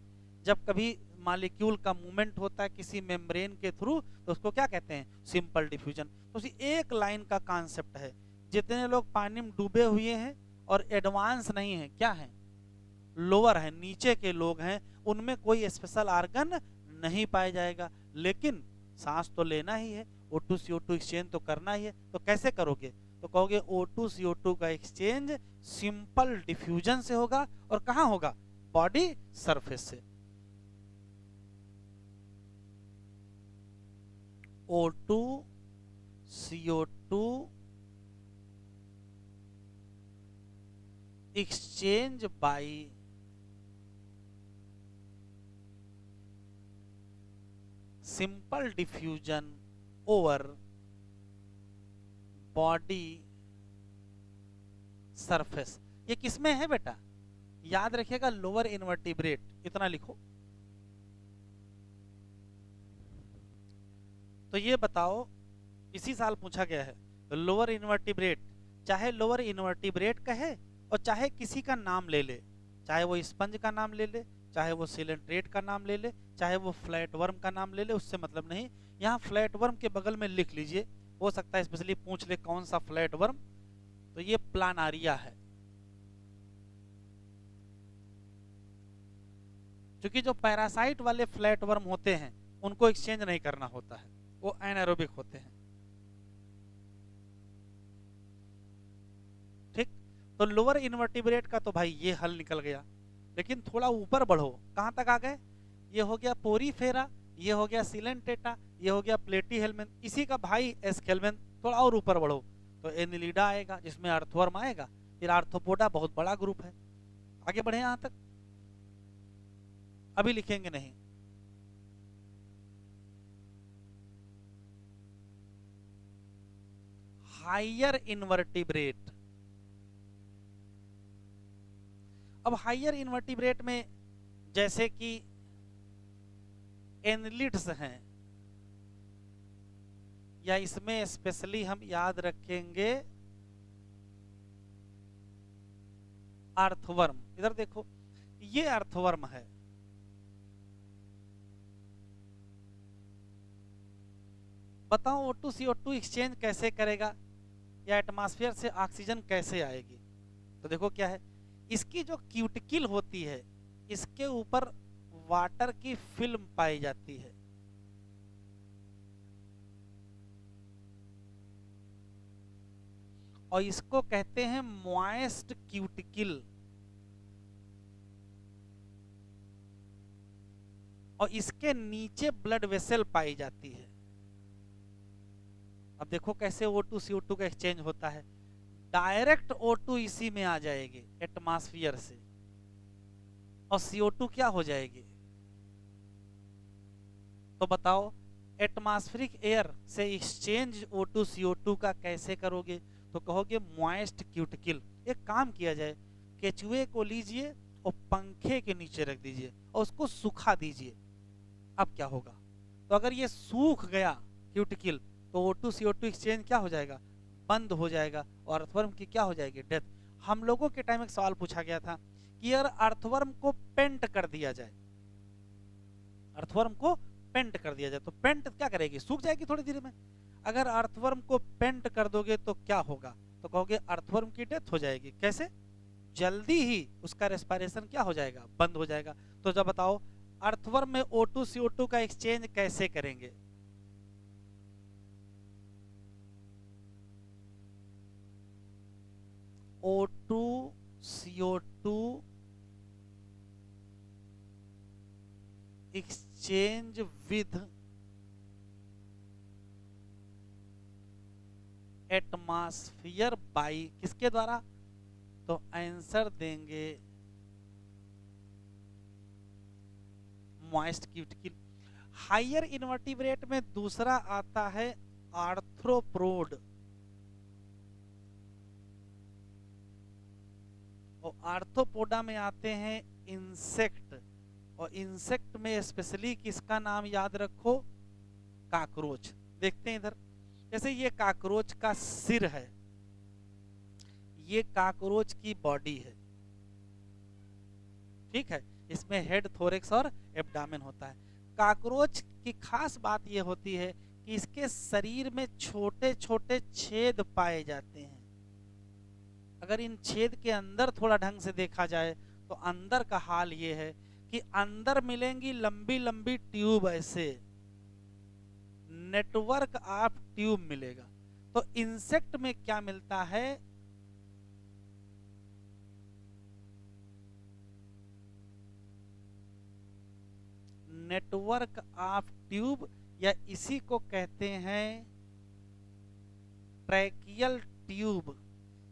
जब कभी मॉलिक्यूल का मूवमेंट होता है किसी मेम्ब्रेन के थ्रू तो उसको क्या कहते हैं? Simple diffusion. तो उसी एक लाइन का कॉन्सेप्ट है। जितने लोग पानी में डूबे हुए हैं और एडवांस नहीं है, क्या है? लोअर है, नीचे के लोग हैं, उनमें कोई स्पेशल आर्गन नहीं पाया जाएगा, लेकिन सांस तो लेना ही है, O2 CO2 एक्सचेंज तो करना ही है। तो कैसे करोगे? तो कहोगे O2 CO2 का एक्सचेंज सिंपल डिफ्यूजन से होगा। और कहां होगा? बॉडी सरफेस से। O2 CO2 exchange by simple diffusion over body surface। ये किसमें है बेटा? याद रखिएगा, लोअर इनवर्टिब्रेट, इतना लिखो। तो ये बताओ, इसी साल पूछा गया है, लोअर इनवर्टिब्रेट, चाहे लोअर इनवर्टिब्रेट कहे और चाहे किसी का नाम ले ले, चाहे वो स्पंज का नाम ले ले, चाहे वो सिलेंट्रेट का नाम ले ले, चाहे वो फ्लैट वर्म का नाम ले ले, उससे मतलब नहीं। यहाँ फ्लैट वर्म के बगल में लिख लीजिए, हो सकता है स्पेशली पूछ ले कौन सा फ्लैट वर्म। तो ये प्लानारिया है। क्योंकि जो पैरासाइट वाले फ्लैट वर्म होते हैं उनको एक्सचेंज नहीं करना होता है, वो एनारोबिक होते हैं। ठीक। तो लोअर इनवर्टिब्रेट का तो भाई ये हल निकल गया, लेकिन थोड़ा ऊपर बढ़ो। कहां तक आ गए? ये हो गया पोरीफेरा, ये हो गया सिलेंटेटा, ये हो गया प्लेटीहेल्मिन, इसी का भाई एस्केल्मेन। थोड़ा और ऊपर बढ़ो तो एनिलिडा आएगा, जिसमें अर्थवर्म आएगा, फिर आर्थ्रोपोडा, बहुत बड़ा ग्रुप है। आगे बढ़े यहां तक? अभी लिखेंगे नहीं। Higher invertebrate. अब हायर इनवर्टिब्रेट में जैसे कि एनलिड्स हैं, या इसमें स्पेशली हम याद रखेंगे अर्थवर्म। इधर देखो, ये अर्थवर्म है। बताओ O2 CO2 एक्सचेंज कैसे करेगा, या एटमॉस्फेयर से ऑक्सीजन कैसे आएगी? तो देखो क्या है, इसकी जो क्यूटिकल होती है, इसके ऊपर वाटर की फिल्म पाई जाती है। और इसको कहते हैं मॉइस्ट क्यूटिकल। और इसके नीचे ब्लड वेसल पाई जाती है। अब देखो कैसे O2 CO2 का एक्सचेंज होता है, डायरेक्ट O2 इसी में आ जाएगी एटमॉस्फेयर से, और CO2 क्या हो जाएगी। तो बताओ एटमॉस्फेरिक एयर से एक्सचेंज O2 CO2 का कैसे करोगे। तो कहोगे मॉइस्ट क्यूटिकल। एक काम किया जाए, केचुए को लीजिए और पंखे के नीचे रख दीजिए और उसको सुखा दीजिए। अब क्या होगा, तो अगर ये सूख गया क्यूटिकल तो O2 CO2 एक्सचेंज क्या हो जाएगा, बंद हो जाएगा, और अर्थवर्म की क्या हो जाएगी, डेथ। हम लोगों के टाइम एक सवाल पूछा गया था कि यार अर्थवर्म को पेंट कर दिया जाए, अर्थवर्म को पेंट कर दिया जाए तो पेंट क्या करेगी, सूख जाएगी थोड़ी देर में। अगर अर्थवर्म को पेंट कर दोगे तो क्या होगा, तो कहोगे अर्थवर्म की डेथ हो जाएगी। कैसे, जल्दी ही उसका रेस्पिरेशन क्या हो जाएगा, बंद हो जाएगा। तो जब बताओ अर्थवर्म में O2 CO2 का एक्सचेंज कैसे करेंगे। O2 CO2 exchange with atmosphere by किसके द्वारा, तो आंसर देंगे मॉइस्ट क्यूटिकल। हायर इनवर्टिब्रेट में दूसरा आता है आर्थ्रोपोड, और आर्थ्रोपोडा में आते हैं इंसेक्ट, और इंसेक्ट में स्पेशली किसका नाम याद रखो, काकरोच। देखते हैं इधर, जैसे ये काकरोच का सिर है, ये काकरोच की बॉडी है, ठीक है, इसमें हेड थोरेक्स और एब्डामेन होता है। काकरोच की खास बात यह होती है कि इसके शरीर में छोटे छोटे छेद पाए जाते हैं। अगर इन छेद के अंदर थोड़ा ढंग से देखा जाए तो अंदर का हाल ये है कि अंदर मिलेंगी लंबी लंबी ट्यूब, ऐसे नेटवर्क ऑफ ट्यूब मिलेगा। तो इंसेक्ट में क्या मिलता है, नेटवर्क ऑफ ट्यूब, या इसी को कहते हैं ट्रैकियल ट्यूब,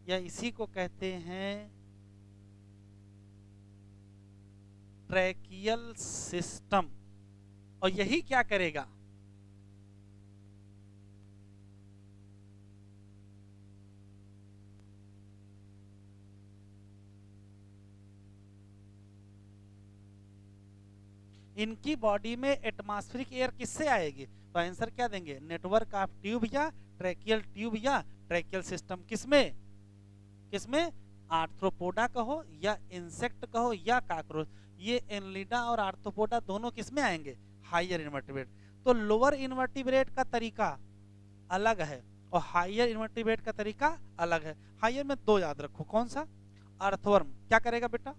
या इसी को कहते हैं ट्रैकियल सिस्टम। और यही क्या करेगा, इनकी बॉडी में एटमॉस्फेरिक एयर किससे आएगी, तो आंसर क्या देंगे, नेटवर्क ऑफ ट्यूब या ट्रैकियल ट्यूब या ट्रैकियल सिस्टम। किसमें किसमें, आर्थ्रोपोडा कहो या इंसेक्ट कहो या काकरोच, ये एनलिडा और आर्थ्रोपोडा दोनों किसमें आएंगे, हायर इनवर्टिब्रेट। तो लोअर इनवर्टिब्रेट का तरीका अलग है और हायर इनवर्टिब्रेट का तरीका अलग है। हायर में दो याद रखो, कौन सा, अर्थवर्म क्या करेगा बेटा,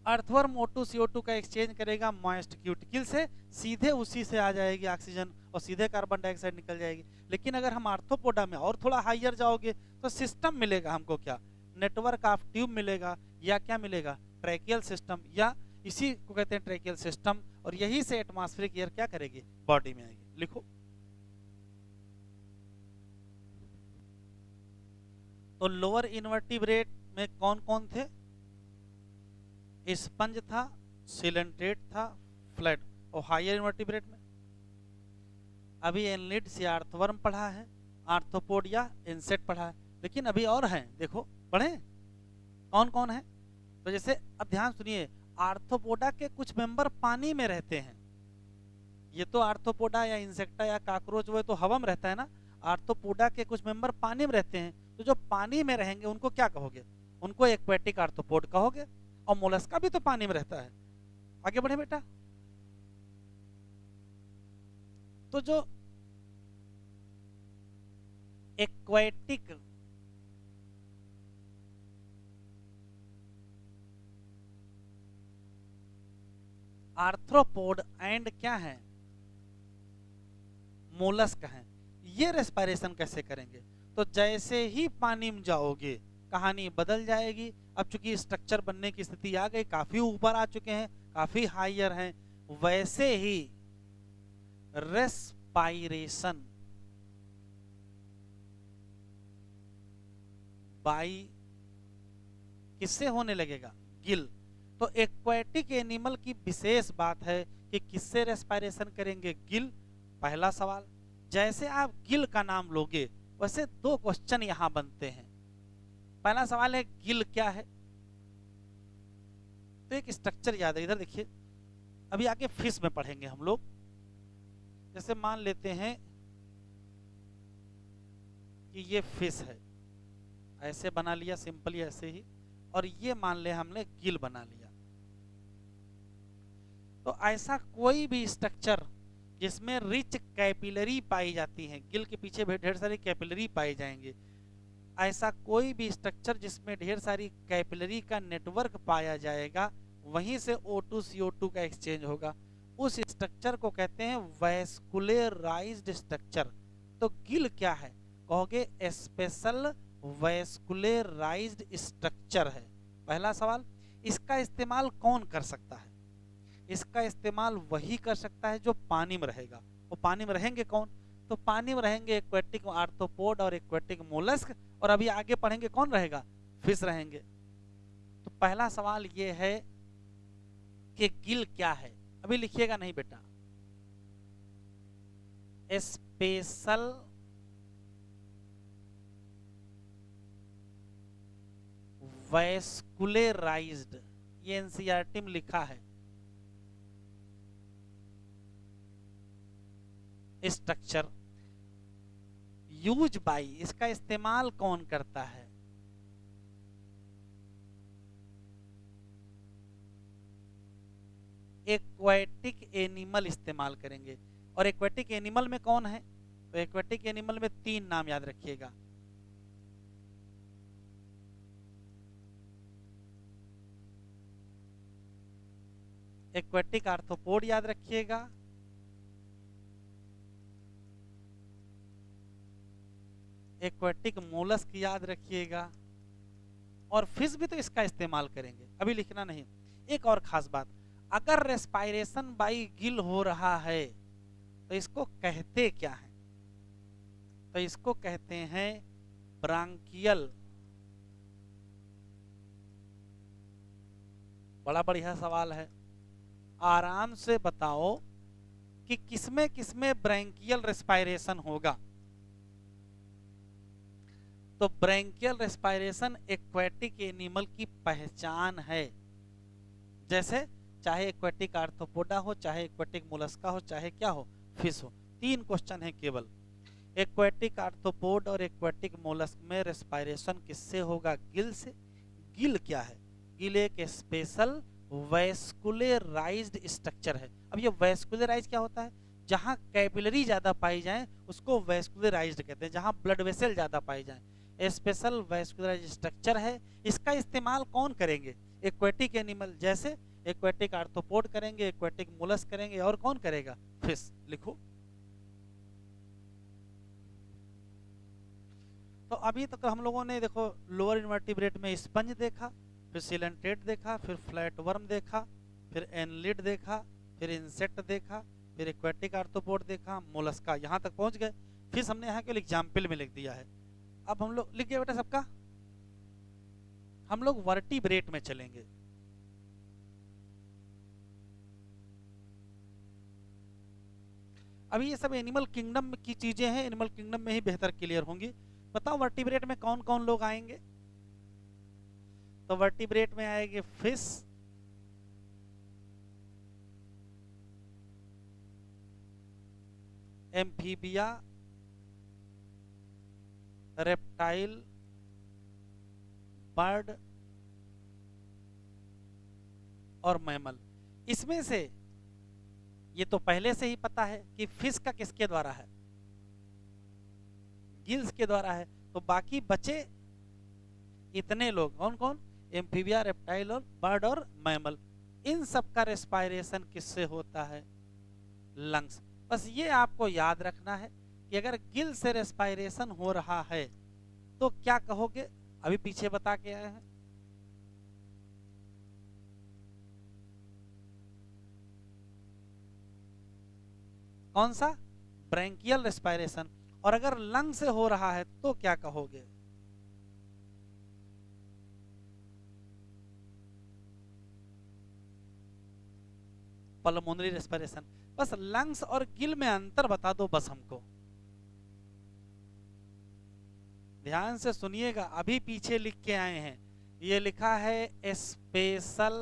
अर्थवर्म O2 CO2 का एक्सचेंज करेगा मॉइस्ट क्यूटिकल से, सीधे उसी से आ जाएगी ऑक्सीजन और सीधे कार्बन डाइऑक्साइड निकल जाएगी। लेकिन अगर हम आर्थ्रोपोडा में और थोड़ा हायर जाओगे तो सिस्टम मिलेगा हमको, क्या, नेटवर्क ऑफ ट्यूब मिलेगा, या क्या मिलेगा, ट्रैकियल सिस्टम, या इसी को कहते हैं ट्रैकियल सिस्टम। और यही से एटमॉस्फेरिक एयर क्या करेगी, बॉडी में आएगी। लिखो, तो लोअर इनवर्टिब्रेट में कौन कौन थे, स्पंज था, सिलेंट्रेट था, फ्लैट। और हायर इनवर्टिब्रेट में अभी एनलिड्स या अर्थवर्म पढ़ा है, आर्थ्रोपोड या इंसेक्ट पढ़ा है, लेकिन अभी और हैं, देखो पढ़े कौन कौन है। तो जैसे अब ध्यान सुनिए, आर्थ्रोपोडा के कुछ मेंबर पानी में रहते हैं, ये तो आर्थ्रोपोडा या इंसेक्टा या काकरोच वो तो हवा में रहता है ना, आर्थ्रोपोडा के कुछ मेंबर पानी में रहते हैं। तो जो पानी में रहेंगे उनको क्या कहोगे, उनको एक्वेटिक आर्थ्रोपोड कहोगे। और मोलस्का भी तो पानी में रहता है। आगे बढ़े बेटा, तो जो एक्वेटिक आर्थ्रोपोड एंड क्या है, मोलस्क हैं, ये रेस्पिरेशन कैसे करेंगे। तो जैसे ही पानी में जाओगे कहानी बदल जाएगी। अब चूंकि स्ट्रक्चर बनने की स्थिति आ गई, काफी ऊपर आ चुके हैं, काफी हायर हैं, वैसे ही रेस्पायरेशन बाई किससे होने लगेगा? गिल। तो एक्वाटिक एनिमल की विशेष बात है कि किससे रेस्पायरेशन करेंगे? गिल। पहला सवाल। जैसे आप गिल का नाम लोगे वैसे दो क्वेश्चन यहां बनते हैं। पहला सवाल है गिल क्या है? तो एक स्ट्रक्चर याद है, इधर देखिए, अभी आगे फिश में पढ़ेंगे हम लोग। जैसे मान लेते हैं कि ये फिश है, ऐसे बना लिया सिंपली ऐसे ही, और ये मान ले हमने गिल बना लिया। तो ऐसा कोई भी स्ट्रक्चर जिसमें रिच कैपिलरी पाई जाती है, गिल के पीछे भी ढेर सारी कैपिलरी पाई जाएंगे, ऐसा कोई भी स्ट्रक्चर जिसमें ढेर सारी कैपिलरी का नेटवर्क पाया जाएगा, वहीं से O2 CO2 का एक्सचेंज होगा, उस स्ट्रक्चर को कहते हैं वैस्कुलराइज्ड स्ट्रक्चर। तो गिल क्या है? कहोगे स्पेशल वैस्कुलराइज्ड स्ट्रक्चर है। पहला सवाल। इसका इस्तेमाल कौन कर सकता है? इसका इस्तेमाल वही कर सकता है जो पानी में रहेगा। वो पानी में रहेंगे कौन? तो पानी में रहेंगे एक्वेटिक आर्थ्रोपोड और एक्वेटिक मोलस्क, और अभी आगे पढ़ेंगे कौन रहेगा? फिश रहेंगे। तो पहला सवाल ये है कि गिल क्या है? अभी लिखिएगा नहीं बेटा। स्पेशल वैस्कुलराइज्ड, ये एनसीईआरटी में लिखा है, स्ट्रक्चर यूज बाई, इसका इस्तेमाल कौन करता है? एक्वेटिक एनिमल इस्तेमाल करेंगे। और एक्वेटिक एनिमल में कौन है? तो एक्वेटिक एनिमल में तीन नाम याद रखिएगा। एक्वेटिक आर्थ्रोपोड याद रखिएगा, एक्वेटिक मोलस्क याद रखिएगा, और फिश भी तो इसका इस्तेमाल करेंगे, अभी लिखना नहीं। एक और खास बात, अगर रेस्पायरेशन बाई गिल हो रहा है तो इसको कहते क्या है? तो इसको कहते हैं ब्रांकियल। बड़ा बढ़िया सवाल है, आराम से बताओ कि किसमें किसमें ब्रैंकियल रेस्पायरेशन होगा? तो ब्रैंकियल रेस्पायरेशन एक्वेटिक एनिमल की पहचान है। जैसे चाहे एक्वेटिक आर्थ्रोपोडा हो, चाहे एक्वेटिक मोलस्का हो, चाहे क्या हो, फिश हो। तीन क्वेश्चन है केवल। एक्वेटिक आर्थ्रोपोड और एक्वेटिक मोलस्क में रेस्पायरेशन किससे होगा? गिल से। गिल क्या है? गिल एक स्पेशल वैस्कुलराइज्ड स्ट्रक्चर है। अब ये वैस्कुलराइज क्या होता है? जहां कैपिलरी ज्यादा पाई जाए उसको वैस्कुलराइज्ड कहते हैं, जहां ब्लड वेसल ज्यादा पाई जाए। स्पेशल वैस्कुलराइज्ड स्ट्रक्चर है। इसका इस्तेमाल कौन करेंगे? एक्वेटिक एनिमल, जैसे एक्वेटिक आर्थ्रोपोड करेंगे, एक्वेटिक मोलस्क करेंगे, और कौन करेगा? फिश। लिखो। तो अभी तक हम लोगों ने देखो लोअर इनवर्टिब्रेट में स्पंज देखा, फिर सिलेंटेट देखा, फिर फ्लैट वर्म देखा, फिर एनलिड देखा, फिर इंसेक्ट देखा, फिर एक्वेटिक आर्थ्रोपोड देखा, मोलस्का, यहां तक पहुंच गए। फिर हमने यहाँ केवल एग्जाम्पल में लिख दिया है। अब हम लोग लिख गए बेटा सबका। हम लोग वर्टिब्रेट में चलेंगे। अभी ये सब एनिमल किंगडम की चीजें हैं, एनिमल किंगडम में ही बेहतर क्लियर होंगी। बताओ वर्टिब्रेट में कौन कौन लोग आएंगे? तो वर्टिब्रेट में आएंगे फिश, एम्फीबिया, रेप्टाइल, बर्ड और मैमल। इसमें से ये तो पहले से ही पता है कि फिश का किसके द्वारा है? गिल्स के द्वारा है। तो बाकी बचे इतने लोग कौन कौन? एम्फीबिया, रेप्टाइल और बर्ड और मैमल। इन सब का रेस्पायरेशन किससे होता है? लंग्स। बस ये आपको याद रखना है कि अगर गिल से रेस्पायरेशन हो रहा है तो क्या कहोगे? अभी पीछे बता के आए हैं। कौन सा? Branchial respiration. और अगर लंग से हो रहा है तो क्या कहोगे? Pulmonary respiration. बस लंग्स और गिल में अंतर बता दो बस हमको। ध्यान से सुनिएगा, अभी पीछे लिख के आए हैं, ये लिखा है स्पेशल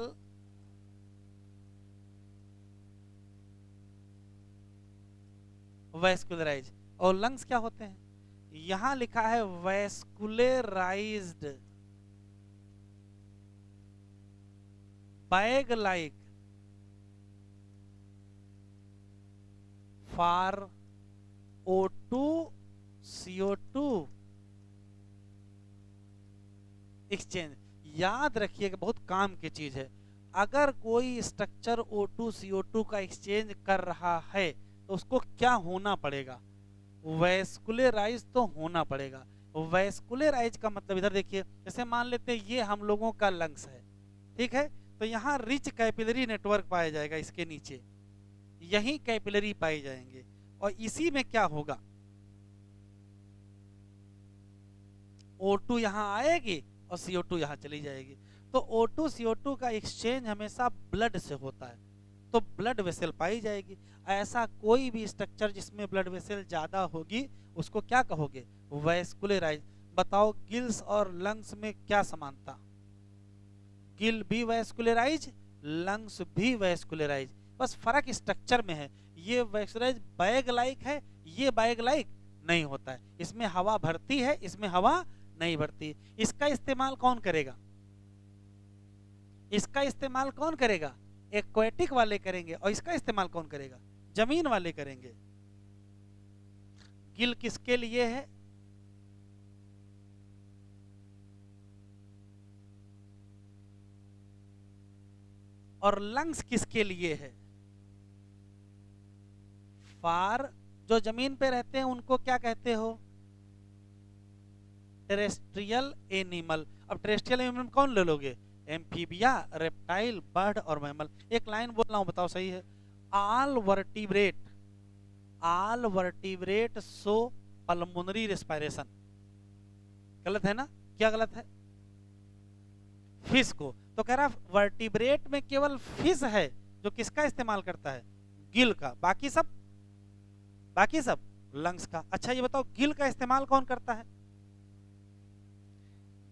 वैस्कुलराइज, और लंग्स क्या होते हैं? यहां लिखा है vascularized, bag like for O2 CO2 exchange. याद रखिएगा, बहुत काम की चीज है। अगर कोई स्ट्रक्चर O2 CO2 का एक्सचेंज कर रहा है तो उसको क्या होना पड़ेगा? वैस्कुलराइज तो होना पड़ेगा। वैस्कुलराइज का मतलब इधर देखिए, जैसे मान लेते हैं ये हम लोगों का लंग्स है, ठीक है, तो यहाँ रिच कैपिलरी नेटवर्क पाया जाएगा, इसके नीचे यही कैपिलरी पाए जाएंगे, और इसी में क्या होगा, O2 यहाँ आएगी और CO2 यहाँ चली जाएगी। तो O2 CO2 का एक्सचेंज हमेशा ब्लड से होता है, तो ब्लड वेसल पाई जाएगी। ऐसा कोई भी स्ट्रक्चर जिसमें ब्लड वेसल ज्यादा होगी उसको क्या कहोगे? वैस्कुलराइज। बताओ गिल्स और लंग्स में क्या समानता? गिल भी वैस्कुलराइज, लंग्स भी वैस्कुलराइज, बस फर्क स्ट्रक्चर में है। ये वैस्कुलराइज बैग लाइक है, ये बैग लाइक नहीं होता है। इसमें हवा भरती है, इसमें हवा नहीं भरती। इसका इस्तेमाल कौन करेगा? इसका इस्तेमाल कौन करेगा? एक्वेटिक वाले करेंगे, और इसका इस्तेमाल कौन करेगा? जमीन वाले करेंगे। गिल किसके लिए है? और लंग्स किसके लिए है? फार जो जमीन पे रहते हैं उनको क्या कहते हो? Terrestrial animal. अब टेरेस्ट्रियल एनिमल कौन ले लोगे? एम्फीबिया, रेप्टाइल, बर्ड और मैमल। एक लाइन बोल रहा हूं, बताओ सही है? ऑल वर्टिब्रेट सो पल्मोनरी रेस्पिरेशन। गलत है ना? क्या गलत है? फिश को तो कह रहा वर्टिब्रेट में केवल फिश है जो किसका इस्तेमाल करता है? गिल का। बाकी सब लंग्स का। अच्छा ये बताओ गिल का इस्तेमाल कौन करता है?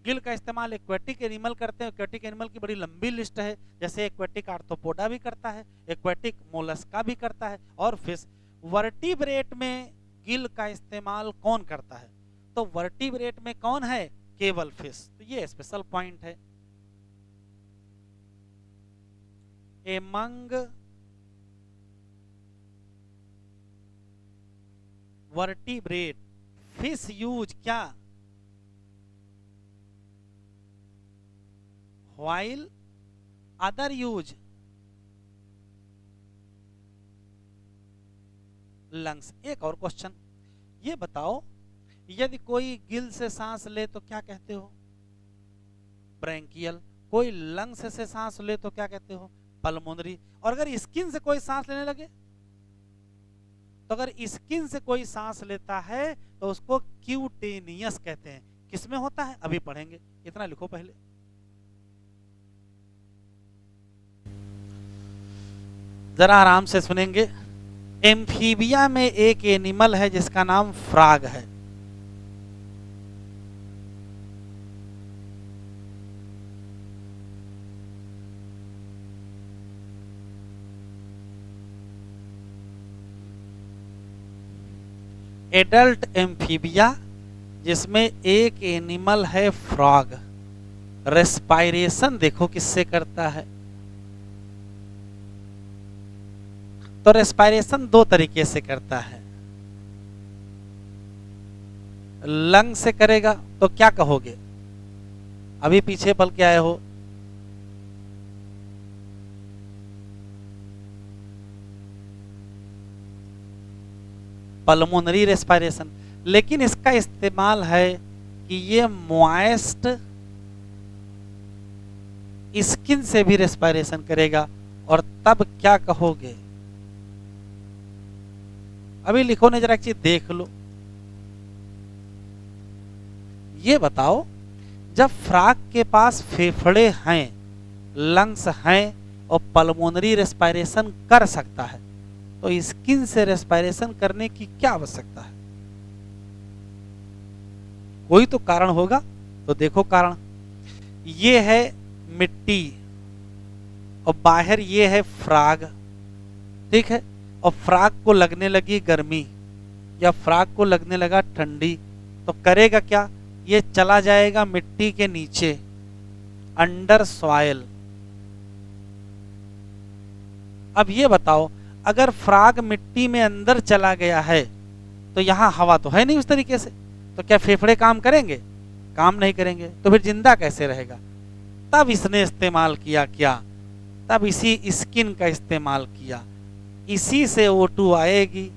गिल का इस्तेमाल एक्वेटिक एनिमल करते हैं। एक्वेटिक एनिमल की बड़ी लंबी लिस्ट है, जैसे एक्वेटिक आर्थ्रोपोडा भी करता है, एक्वेटिक मोलस्का भी करता है, और फिश। वर्टिब्रेट में गिल का इस्तेमाल कौन करता है? तो वर्टिब्रेट में कौन है? केवल फिश। तो ये स्पेशल पॉइंट है। एमंग वर्टिब्रेट फिश यूज क्या? While other use lungs. एक और क्वेश्चन, ये बताओ यदि कोई गिल से सांस ले तो क्या कहते हो? ब्रैंकियल। कोई लंग्स से सांस ले तो क्या कहते हो? पल्मोनरी। और अगर स्किन से कोई सांस लेने लगे, तो अगर स्किन से कोई सांस लेता है तो उसको क्यूटेनियस कहते हैं। किसमें होता है? अभी पढ़ेंगे, इतना लिखो पहले। जरा आराम से सुनेंगे। एम्फीबिया में एक एनिमल है जिसका नाम फ्रॉग है। एडल्ट एम्फीबिया जिसमें एक एनिमल है फ्रॉग। रेस्पायरेशन देखो किससे करता है? तो रेस्पायरेशन दो तरीके से करता है। लंग से करेगा तो क्या कहोगे? अभी पीछे पल के आए हो। Pulmonary respiration. लेकिन इसका इस्तेमाल है कि ये मॉइस्ट स्किन से भी रेस्पायरेशन करेगा, और तब क्या कहोगे? अभी लिखो ने, जरा एक चीज देख लो। ये बताओ जब फ्रॉग के पास फेफड़े हैं, लंग्स हैं, और पल्मोनरी रेस्पिरेशन कर सकता है, तो स्किन से रेस्पिरेशन करने की क्या आवश्यकता है? कोई तो कारण होगा। तो देखो कारण, ये है मिट्टी और बाहर ये है फ्राग, ठीक है, और फ्राग को लगने लगी गर्मी या फ्राग को लगने लगा ठंडी, तो करेगा क्या? ये चला जाएगा मिट्टी के नीचे, अंडर सॉइल। अब ये बताओ, अगर फ्राग मिट्टी में अंदर चला गया है तो यहां हवा तो है नहीं उस तरीके से, तो क्या फेफड़े काम करेंगे? काम नहीं करेंगे, तो फिर जिंदा कैसे रहेगा? तब इसने इस्तेमाल किया क्या? तब इसी स्किन का इस्तेमाल किया। इसी से O2 आएगी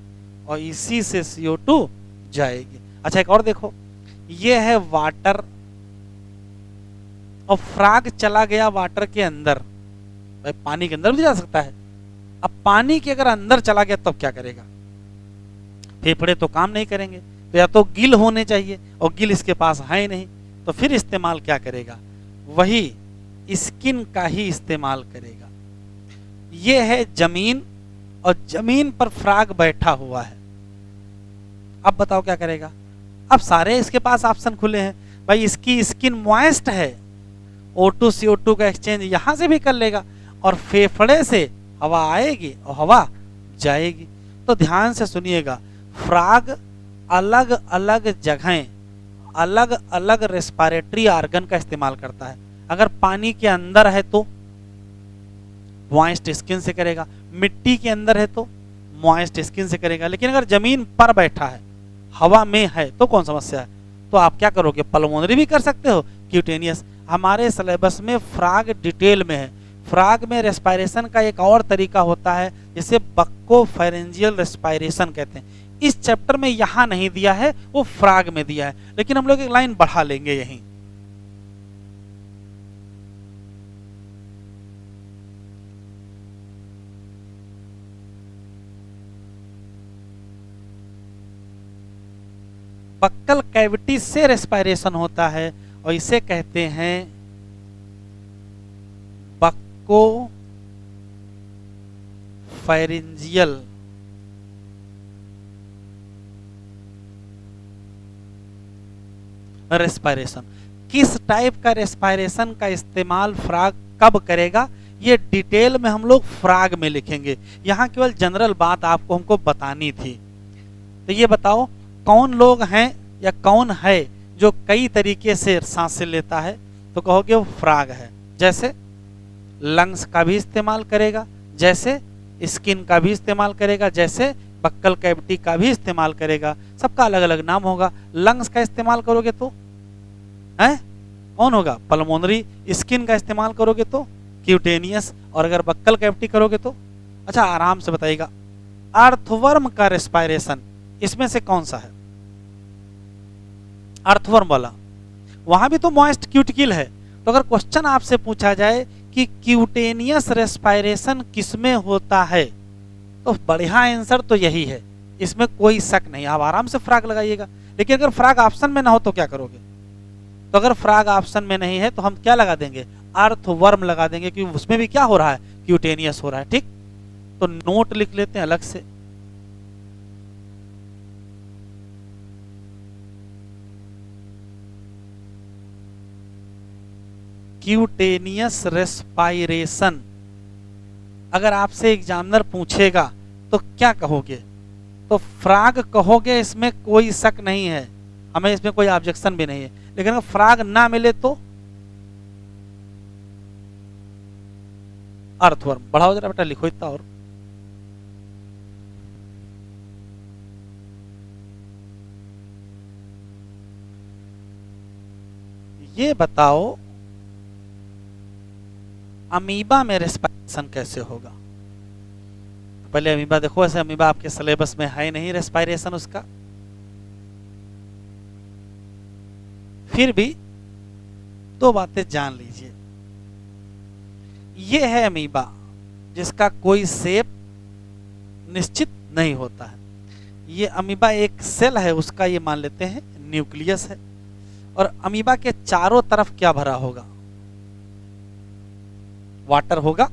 और इसी से CO2 जाएगी। अच्छा, एक और देखो, ये है वाटर और फ्राग चला गया वाटर के अंदर। भाई पानी के अंदर भी जा सकता है। अब पानी के अगर अंदर चला गया तब क्या करेगा? फेफड़े तो काम नहीं करेंगे, तो या तो गिल होने चाहिए और गिल इसके पास है ही नहीं, तो फिर इस्तेमाल क्या करेगा? वही स्किन का ही इस्तेमाल करेगा। ये है जमीन और जमीन पर फ्राग बैठा हुआ है। अब बताओ क्या करेगा? अब सारे इसके पास ऑप्शन खुले हैं। भाई इसकी स्किन मॉइस्ट है, O2 CO2 का एक्सचेंज यहां से भी कर लेगा और फेफड़े से हवा आएगी और हवा जाएगी। तो ध्यान से सुनिएगा, फ्राग अलग अलग जगहें, अलग अलग रेस्पिरेटरी ऑर्गन का इस्तेमाल करता है। अगर पानी के अंदर है तो मॉइस्ट स्किन से करेगा, मिट्टी के अंदर है तो मॉइस्ट स्किन से करेगा, लेकिन अगर जमीन पर बैठा है, हवा में है, तो कौन समस्या है? तो आप क्या करोगे? पल्मोनरी भी कर सकते हो, क्यूटेनियस। हमारे सिलेबस में फ्राग डिटेल में है। फ्राग में रेस्पिरेशन का एक और तरीका होता है जिसे बक्कोफेरेंजियल रेस्पिरेशन कहते हैं। इस चैप्टर में यहां नहीं दिया है, वो फ्राग में दिया है, लेकिन हम लोग एक लाइन बढ़ा लेंगे यहीं। बक्कल कैविटी से रेस्पिरेशन होता है और इसे कहते हैं बक्कोफेरेंजियल रेस्पिरेशन। किस टाइप का रेस्पिरेशन का इस्तेमाल फ्राग कब करेगा, ये डिटेल में हम लोग फ्राग में लिखेंगे। यहां केवल जनरल बात आपको हमको बतानी थी। तो ये बताओ, कौन लोग हैं या कौन है जो कई तरीके से सांसें लेता है? तो कहोगे वो फ्राग है। जैसे लंग्स का भी इस्तेमाल करेगा, जैसे स्किन का भी इस्तेमाल करेगा, जैसे बक्कल कैविटी का भी इस्तेमाल करेगा। सबका अलग अलग नाम होगा। लंग्स का इस्तेमाल करोगे तो है कौन होगा? पल्मोनरी। स्किन का इस्तेमाल करोगे तो क्यूटेनियस, और अगर बक्कल कैविटी करोगे तो? अच्छा, आराम से बताइएगा, अर्थवर्म का रेस्पिरेशन इसमें से कौन सा है? अर्थवर्म वाला, वहां भी तो मॉइस्ट क्यूटिकल है। तो अगर क्वेश्चन आपसे पूछा जाए कि क्यूटेनियस रेस्पिरेशन किसमें होता है, तो बढ़िया आंसर तो यही है, इसमें कोई शक नहीं। आप आराम से फ्राग लगाइएगा। लेकिन अगर फ्राग ऑप्शन में ना हो तो क्या करोगे? तो अगर फ्राग ऑप्शन में नहीं है तो हम क्या लगा देंगे? अर्थवर्म लगा देंगे, क्योंकि उसमें भी क्या हो रहा है? क्यूटेनियस हो रहा है। ठीक, तो नोट लिख लेते हैं अलग से। क्यूटेनियस रेस्पिरेशन अगर आपसे एग्जामिनर पूछेगा तो क्या कहोगे? तो फ्राग कहोगे, इसमें कोई शक नहीं है, हमें इसमें कोई ऑब्जेक्शन भी नहीं है। लेकिन अगर फ्राग ना मिले तो अर्थवर्म। बढ़ाओ जरा बेटा, लिखो इतना। और ये बताओ, अमीबा में रेस्पिरेशन कैसे होगा? पहले अमीबा देखो। ऐसे अमीबा आपके सिलेबस में है नहीं रेस्पिरेशन उसका, फिर भी दो बातें जान लीजिए। ये है अमीबा जिसका कोई शेप निश्चित नहीं होता है। ये अमीबा एक सेल है उसका, ये मान लेते हैं न्यूक्लियस है। और अमीबा के चारों तरफ क्या भरा होगा? वाटर होगा,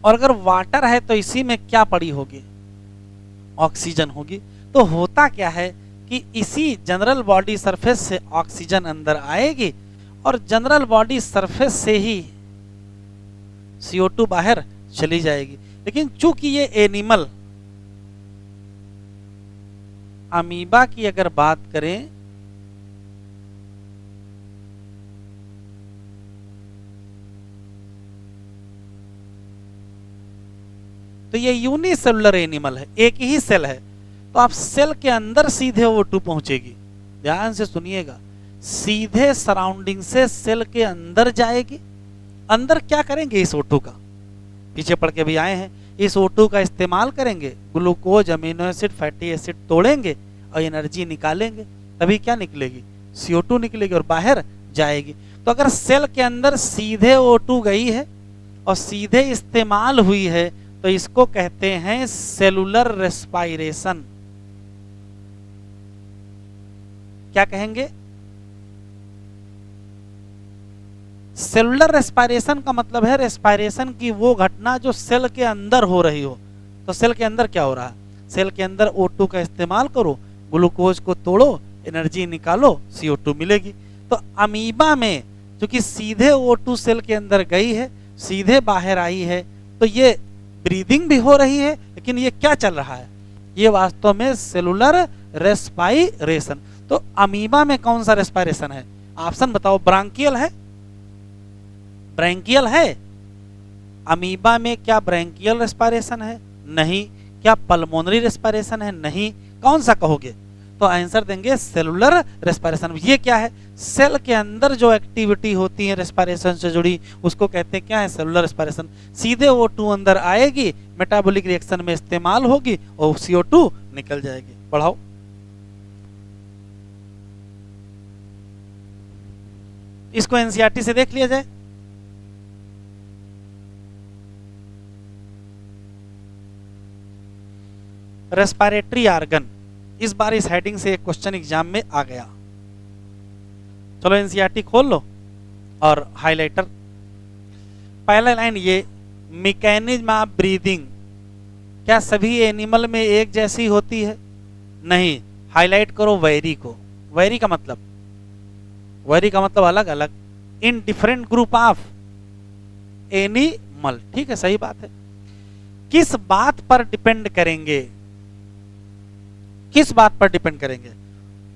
और अगर वाटर है तो इसी में क्या पड़ी होगी, ऑक्सीजन होगी। तो होता क्या है कि इसी जनरल बॉडी सरफेस से ऑक्सीजन अंदर आएगी और जनरल बॉडी सरफेस से ही CO2 बाहर चली जाएगी। लेकिन चूंकि ये एनिमल, अमीबा की अगर बात करें तो ये यूनिसेलुलर एनिमल है, एक ही सेल है, तो आप सेल के अंदर सीधे O2 पहुंचेगी। ध्यान से सुनिएगा, सीधे सराउंडिंग से सेल के अंदर जाएगी। अंदर क्या करेंगे इस O2 का, पीछे पढ़ के भी आए हैं, इस O2 का इस्तेमाल करेंगे, glucose, amino acid, fatty acid तोड़ेंगे और एनर्जी निकालेंगे, तभी क्या निकलेगी, CO2 निकलेगी और बाहर जाएगी। तो अगर सेल के अंदर सीधे O2 गई है और सीधे इस्तेमाल हुई है तो इसको कहते हैं सेलुलर रेस्पायरेशन। क्या कहेंगे, सेलुलर रेस्पायरेशन का मतलब है रेस्पायरेशन की वो घटना जो सेल के अंदर हो रही हो। तो सेल के अंदर क्या हो रहा है, सेल के अंदर O2 का इस्तेमाल करो, ग्लूकोज को तोड़ो, एनर्जी निकालो, CO2 मिलेगी। तो अमीबा में क्योंकि सीधे O2 सेल के अंदर गई है, सीधे बाहर आई है, तो ये ब्रीदिंग भी हो रही है, लेकिन ये क्या चल रहा है, ये वास्तव में सेलुलर रेस्पायरेशन। तो अमीबा में कौन सा रेस्पायरेशन है, ऑप्शन बताओ, ब्रांकियल है, ब्रैंकियल है, अमीबा में क्या ब्रैंकियल रेस्पायरेशन है, नहीं, क्या पल्मोनरी रेस्पायरेशन है, नहीं, कौन सा कहोगे, तो आंसर देंगे सेलुलर रेस्पायरेशन। ये क्या है, सेल के अंदर जो एक्टिविटी होती है रेस्पायरेशन से जुड़ी उसको कहते हैं क्या है, सेलुलर रेस्पायरेशन। सीधे O2 अंदर आएगी, मेटाबॉलिक रिएक्शन में इस्तेमाल होगी और CO2 निकल जाएगी। पढ़ाओ, इसको एनसीईआरटी से देख लिया जाए। रेस्पिरेटरी ऑर्गन, इस बार इस हेडिंग से एक क्वेश्चन एग्जाम में आ गया। चलो एनसीईआरटी खोल लो और हाइलाइटर, पहला लाइन ये, मैकेनिज्म ऑफ ब्रीदिंग, क्या सभी एनिमल में एक जैसी होती है, नहीं, हाईलाइट करो वेरी को, वेरी का मतलब, वेरी का मतलब अलग अलग, in different group of animal, ठीक है, सही बात है। किस बात पर डिपेंड करेंगे, किस बात पर डिपेंड करेंगे,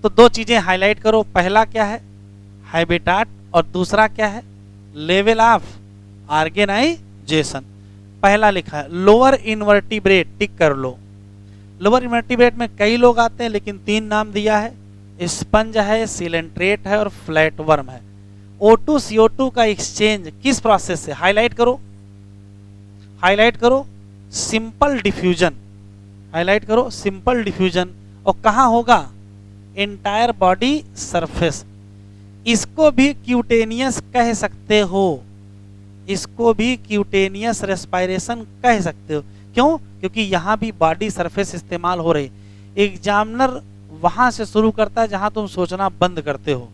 तो दो चीजें हाईलाइट करो, पहला क्या है, हैबिटाट, और दूसरा क्या है, लेवल ऑफ ऑर्गेनाइजेशन। पहला लिखा है लोअर इनवर्टिब्रेट, टिक कर लो। लोअर इनवर्टिब्रेट में कई लोग आते हैं, लेकिन 3 नाम दिया है, स्पंज है, सिलेंट्रेट है और फ्लैट वर्म है। O2 CO2 का एक्सचेंज किस प्रोसेस से, हाईलाइट करो, हाईलाइट करो, सिंपल डिफ्यूजन, हाईलाइट करो, सिंपल डिफ्यूजन, और कहां होगा, एंटायर बॉडी सरफेस। इसको भी क्यूटेनियस कह सकते हो, इसको भी क्यूटेनियस रेस्पायरेशन कह सकते हो। क्यों, क्योंकि यहां भी बॉडी सरफेस इस्तेमाल हो रही। एग्जामिनर वहां से शुरू करता है जहां तुम सोचना बंद करते हो।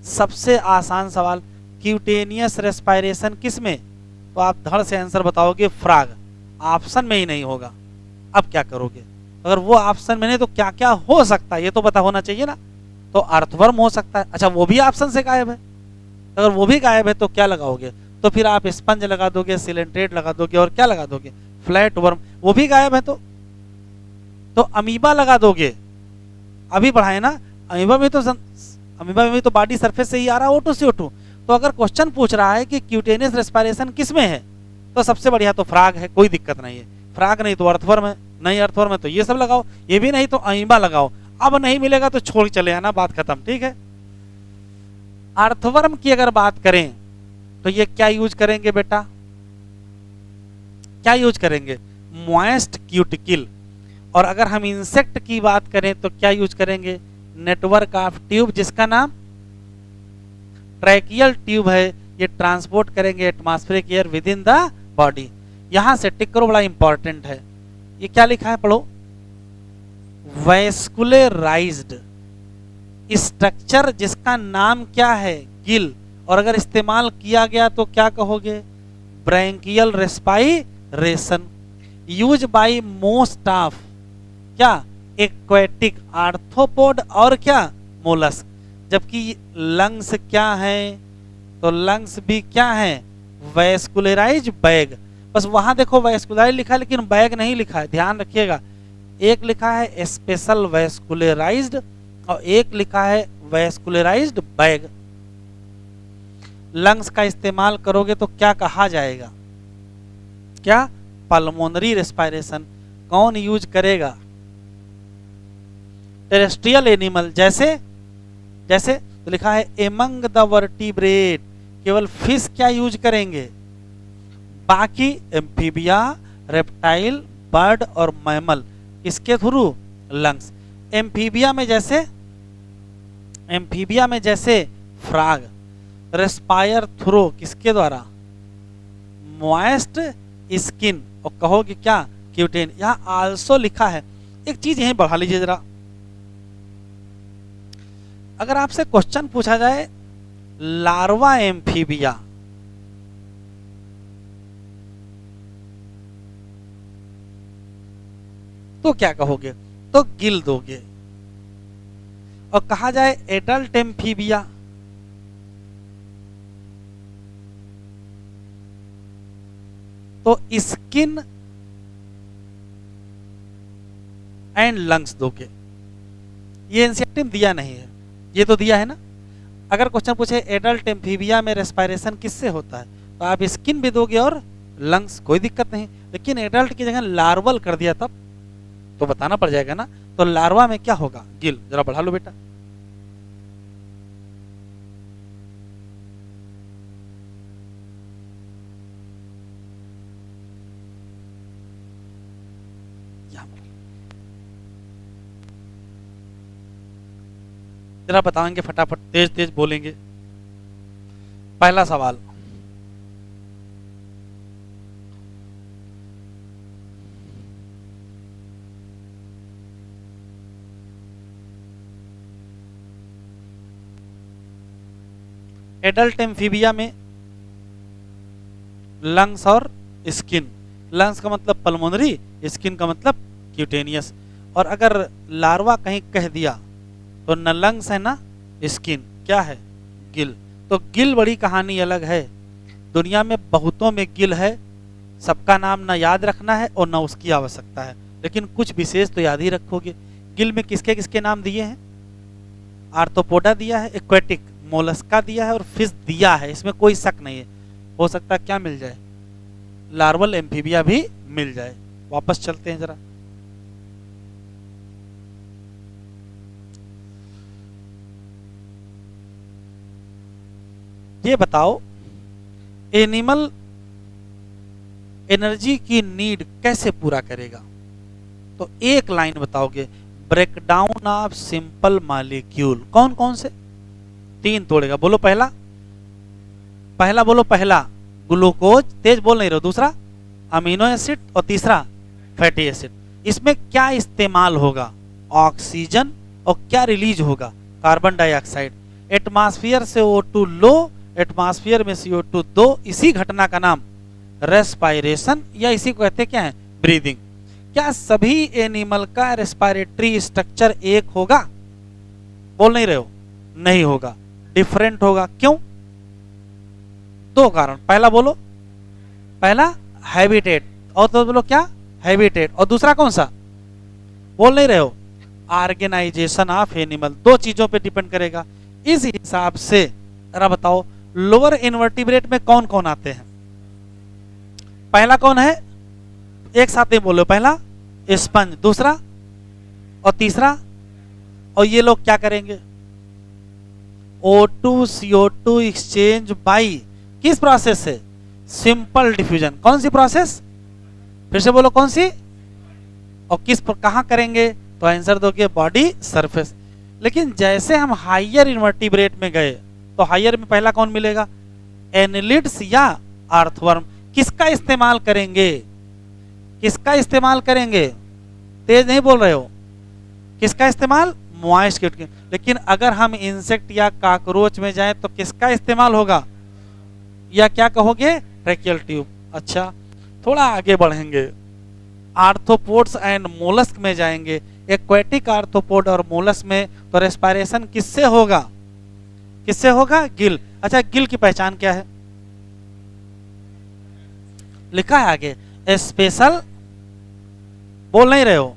सबसे आसान सवाल, क्यूटेनियस रेस्पायरेशन किस में, तो आप धड़ से आंसर बताओगे फ्रॉग, ऑप्शन में ही नहीं होगा। अब क्या करोगे, अगर वो ऑप्शन में नहीं तो क्या क्या हो सकता है ये तो पता होना चाहिए ना। तो अर्थवर्म हो सकता है, अच्छा वो भी ऑप्शन से गायब है, अगर वो भी गायब है तो क्या लगाओगे, तो फिर आप स्पंज लगा दोगे, सिलेंट्रेट लगा दोगे और क्या लगा दोगे, फ्लैट वर्म, वो भी गायब है तो अमीबा लगा दोगे। अभी पढ़ाए ना, अमीबा में तो बॉडी सरफेस से ही आ रहा है O2 CO2। तो अगर क्वेश्चन पूछ रहा है कि क्यूटेनियस रेस्पिरेशन किस में है, तो सबसे बढ़िया तो फ्रॉग है, कोई दिक्कत नहीं है। फ्रॉग नहीं तो अर्थवर्म है, नहीं अर्थवर्म है तो ये सब लगाओ, ये भी नहीं तो अमीबा लगाओ। अब नहीं मिलेगा तो छोड़ चले आना, बात खत्म, ठीक है। अर्थवर्म की अगर बात करें तो ये क्या यूज करेंगे बेटा, क्या यूज करेंगे, मॉइस्ट क्यूटिकल। और अगर हम इंसेक्ट की बात करें तो क्या यूज करेंगे, नेटवर्क ऑफ ट्यूब, जिसका नाम ट्रैकियल ट्यूब है। ये ट्रांसपोर्ट करेंगे atmospheric air with in the body. यहां से टिक करो, बड़ा इंपॉर्टेंट है। ये क्या लिखा है, पढ़ो, वैस्कुलराइज्ड स्ट्रक्चर, जिसका नाम क्या है, गिल। और अगर इस्तेमाल किया गया तो क्या कहोगे, branchial respiration. Ration use by most of क्या एक्वेटिक आर्थ्रोपोड और क्या मोलस्क। जबकि लंग्स क्या है, तो लंग्स भी क्या है वैस्कुलराइज बैग। बस वहां देखो वैस्कुलराइज लिखा है लेकिन बैग नहीं लिखा है, ध्यान रखिएगा। एक लिखा है स्पेशल वैस्कुलराइज्ड और एक लिखा है वैस्कुलराइज्ड बैग। लंग्स का इस्तेमाल करोगे तो क्या कहा जाएगा, क्या पल्मोनरी रेस्पिरेशन। कौन यूज करेगा, टेरेस्ट्रियल एनिमल जैसे जैसे तो लिखा है एमंग द वर्टिब्रेट, केवल फिश क्या यूज करेंगे, बाकी एम्फीबिया रेप्टाइल बर्ड और मैमल इसके थ्रू लंग्स। एम्फीबिया में जैसे फ्रॉग रेस्पायर थ्रो किसके द्वारा, मॉइस्ट स्किन और कहोगे क्या क्यूटेन। यहां आल्सो लिखा है, एक चीज यहीं बढ़ा लीजिए जरा। अगर आपसे क्वेश्चन पूछा जाए लार्वा एम्फीबिया, तो क्या कहोगे, तो गिल दोगे। और कहा जाए एडल्ट एम्फीबिया, तो स्किन एंड लंग्स दोगे। ये एनसीईआरटी में दिया नहीं है, ये तो दिया है ना। अगर क्वेश्चन पूछे एडल्ट एम्फीबिया में रेस्पिरेशन किससे होता है, तो आप स्किन भी दोगे और लंग्स, कोई दिक्कत नहीं। लेकिन एडल्ट की जगह लार्वल कर दिया तब तो बताना पड़ जाएगा ना। तो लार्वा में क्या होगा, गिल। जरा बढ़ा लो बेटा। जरा बताएंगे फटाफट, तेज तेज बोलेंगे। पहला सवाल, एडल्ट एम्फीबिया में लंग्स और स्किन, लंग्स का मतलब पल्मोनरी, स्किन का मतलब क्यूटेनियस। और अगर लार्वा कहीं कह दिया तो न लंग्स है ना स्किन, क्या है गिल। तो गिल बड़ी कहानी अलग है, दुनिया में बहुतों में गिल है, सबका नाम ना याद रखना है और ना उसकी आवश्यकता है, लेकिन कुछ विशेष तो याद ही रखोगे। गिल में किसके किसके नाम दिए हैं, आर्थ्रोपोडा दिया है, एक्वेटिक मोलस्का दिया है और फिश दिया है, इसमें कोई शक नहीं है। हो सकता है क्या मिल जाए, लार्वल एम्फीबिया भी मिल जाए। वापस चलते हैं जरा। ये बताओ एनिमल एनर्जी की नीड कैसे पूरा करेगा, तो एक लाइन बताओगे, ब्रेकडाउन ऑफ सिंपल मॉलिक्यूल। कौन कौन से, तीन तोड़ेगा। बोलो पहला, पहला बोलो, पहला ग्लूकोज, तेज बोल नहीं रहो, दूसरा अमीनो एसिड और तीसरा फैटी एसिड। इसमें क्या इस्तेमाल होगा, ऑक्सीजन, और क्या रिलीज होगा, कार्बन डाइऑक्साइड। एटमॉस्फेयर से O2 लो, एटमॉस्फेयर में CO2 दो। इसी घटना का नाम रेस्पायरेशन या इसी को कहते हैं क्या है, ब्रीदिंग। क्या सभी एनिमल का रेस्पिरेटरी स्ट्रक्चर एक होगा, बोल नहीं रहे हो, नहीं होगा, डिफरेंट होगा। क्यों, दो कारण। पहला बोलो, पहला हैबिटेट, और तो बोलो क्या हैबिटेट, और दूसरा कौन सा, बोल नहीं रहे हो, ऑर्गेनाइजेशन ऑफ एनिमल। दो चीजों पे डिपेंड करेगा। इस हिसाब से जरा बताओ लोअर इनवर्टिब्रेट में कौन कौन आते हैं। पहला कौन है, एक साथ में बोलो, पहला स्पंज, दूसरा और तीसरा। और ये लोग क्या करेंगे, O2 CO2 एक्सचेंज बाई किस प्रोसेस से, सिंपल डिफ्यूजन। कौन सी प्रोसेस, फिर से बोलो कौन सी, और किस कहां करेंगे, तो आंसर दोगे बॉडी सरफेस। लेकिन जैसे हम हायर इनवर्टिब्रेट में गए तो हायर में पहला कौन मिलेगा, एनिलिड्स या अर्थवर्म। किसका इस्तेमाल करेंगे, किसका इस्तेमाल करेंगे, तेज नहीं बोल रहे हो, किसका इस्तेमाल, मॉइस्ट कीट। लेकिन अगर हम इंसेक्ट या कॉकरोच में जाएं तो किसका इस्तेमाल होगा, या क्या कहोगे, ट्रैकियल ट्यूब। अच्छा, थोड़ा आगे बढ़ेंगे, आर्थ्रोपोड्स एंड मोलस्क में जाएंगे। एक्वेटिक आर्थ्रोपोड और मोलस्क में तो रेस्पिरेशन किससे होगा? किससे होगा? गिल। अच्छा, गिल की पहचान क्या है? लिखा है आगे, स्पेशल, बोल नहीं रहे हो,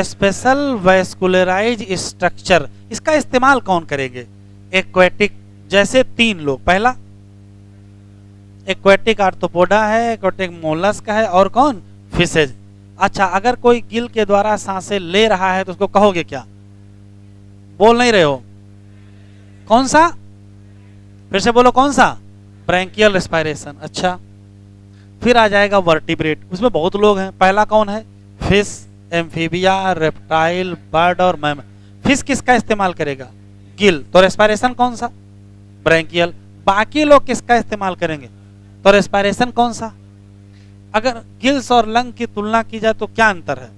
स्पेशल वैस्कुलराइज स्ट्रक्चर। इसका इस्तेमाल कौन करेंगे? एक्वेटिक, जैसे 3 लोग, पहला एक्वेटिक आर्थ्रोपोडा है, एक्वेटिक मोलस्क है, और कौन? फिशेज। अच्छा, अगर कोई गिल के द्वारा सांसें ले रहा है तो उसको कहोगे क्या? बोल नहीं रहे हो, कौन सा? फिर से बोलो, कौन सा? Branchial respiration. अच्छा, फिर आ जाएगा वर्टिब्रेट, उसमें बहुत लोग हैं। पहला कौन है? फिश, एम्फीबिया, रेप्टाइल, बर्ड और मैमल। फिश किसका इस्तेमाल करेगा? गिल, तो रेस्पिरेशन कौन सा? ब्रैंकियल। बाकी लोग किसका इस्तेमाल करेंगे? तो रेस्पिरेशन कौन सा? अगर गिल्स और लंग की तुलना की जाए तो क्या अंतर है?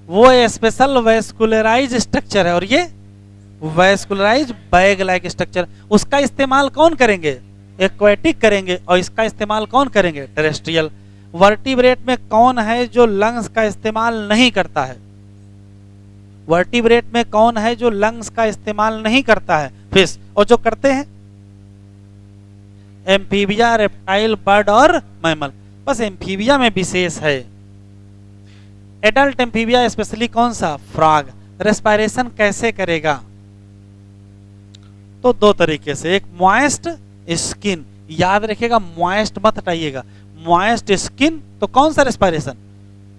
वो स्पेशल वैस्कुलराइज स्ट्रक्चर है और ये वैस्कुलराइज बैग लाइक स्ट्रक्चर। उसका इस्तेमाल कौन करेंगे? एक्वेटिक करेंगे, और इसका इस्तेमाल कौन करेंगे? टेरेस्ट्रियल। वर्टिब्रेट में कौन है जो लंग्स का इस्तेमाल नहीं करता है? वर्टिब्रेट में कौन है जो लंग्स का इस्तेमाल नहीं करता है? फिश। और जो करते हैं? एम्फीबिया, रेप्टाइल, बर्ड और मैमल। बस एम्फीबिया में विशेष है। एडल्ट एम्फीबिया स्पेशली कौन सा? फ्रॉग। रेस्पिरेशन कैसे करेगा? तो 2 तरीके से, एक मॉइस्ट स्किन, याद रखिएगा मॉइस्ट मत हटाइएगा, मॉइस्ट स्किन तो कौन सा रेस्पिरेशन?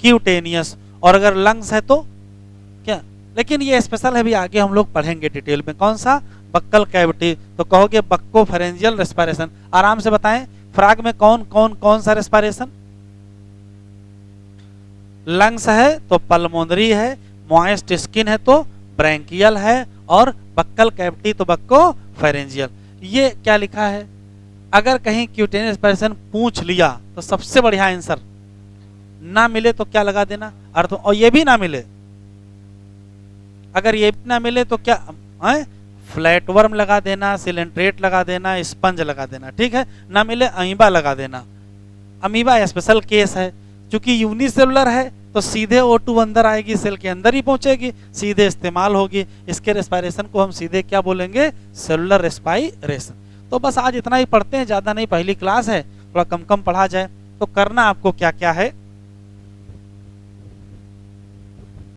क्यूटेनियस। और अगर लंग्स है तो क्या? लेकिन ये स्पेशल है, भी आगे हम लोग पढ़ेंगे डिटेल में। कौन सा? बक्कल कैविटी, तो कहोगे बक्कोफेरेंजियल रेस्पिरेशन। आराम से बताएं, फ्रॉग में कौन सा रेस्पिरेशन? लंग्स है तो पल्मोनरी है, मॉइस्ट स्किन है तो ब्रैंकियल है, और बक्कल कैविटी तो बक्कोफेरेंजियल। ये क्या लिखा है? अगर कहीं क्यूटेनियस रेस्पिरेशन पूछ लिया तो सबसे बढ़िया आंसर, ना मिले तो क्या लगा देना? अर्थ। और ये भी ना मिले, अगर ये भी ना मिले तो क्या है? फ्लैटवर्म लगा देना, सिलेंट्रेट लगा देना, स्पंज लगा देना। ठीक है, ना मिले अमीबा लगा देना। अमीबा स्पेशल केस है, क्योंकि यूनिसेलुलर है तो सीधे O2 अंदर आएगी, सेल के अंदर ही पहुंचेगी, सीधे इस्तेमाल होगी। इसके रेस्पिरेशन को हम सीधे क्या बोलेंगे? Cellular respiration. तो बस आज इतना ही पढ़ते हैं, ज्यादा नहीं, पहली क्लास है, थोड़ा कम कम पढ़ा जाए। तो करना आपको क्या क्या है?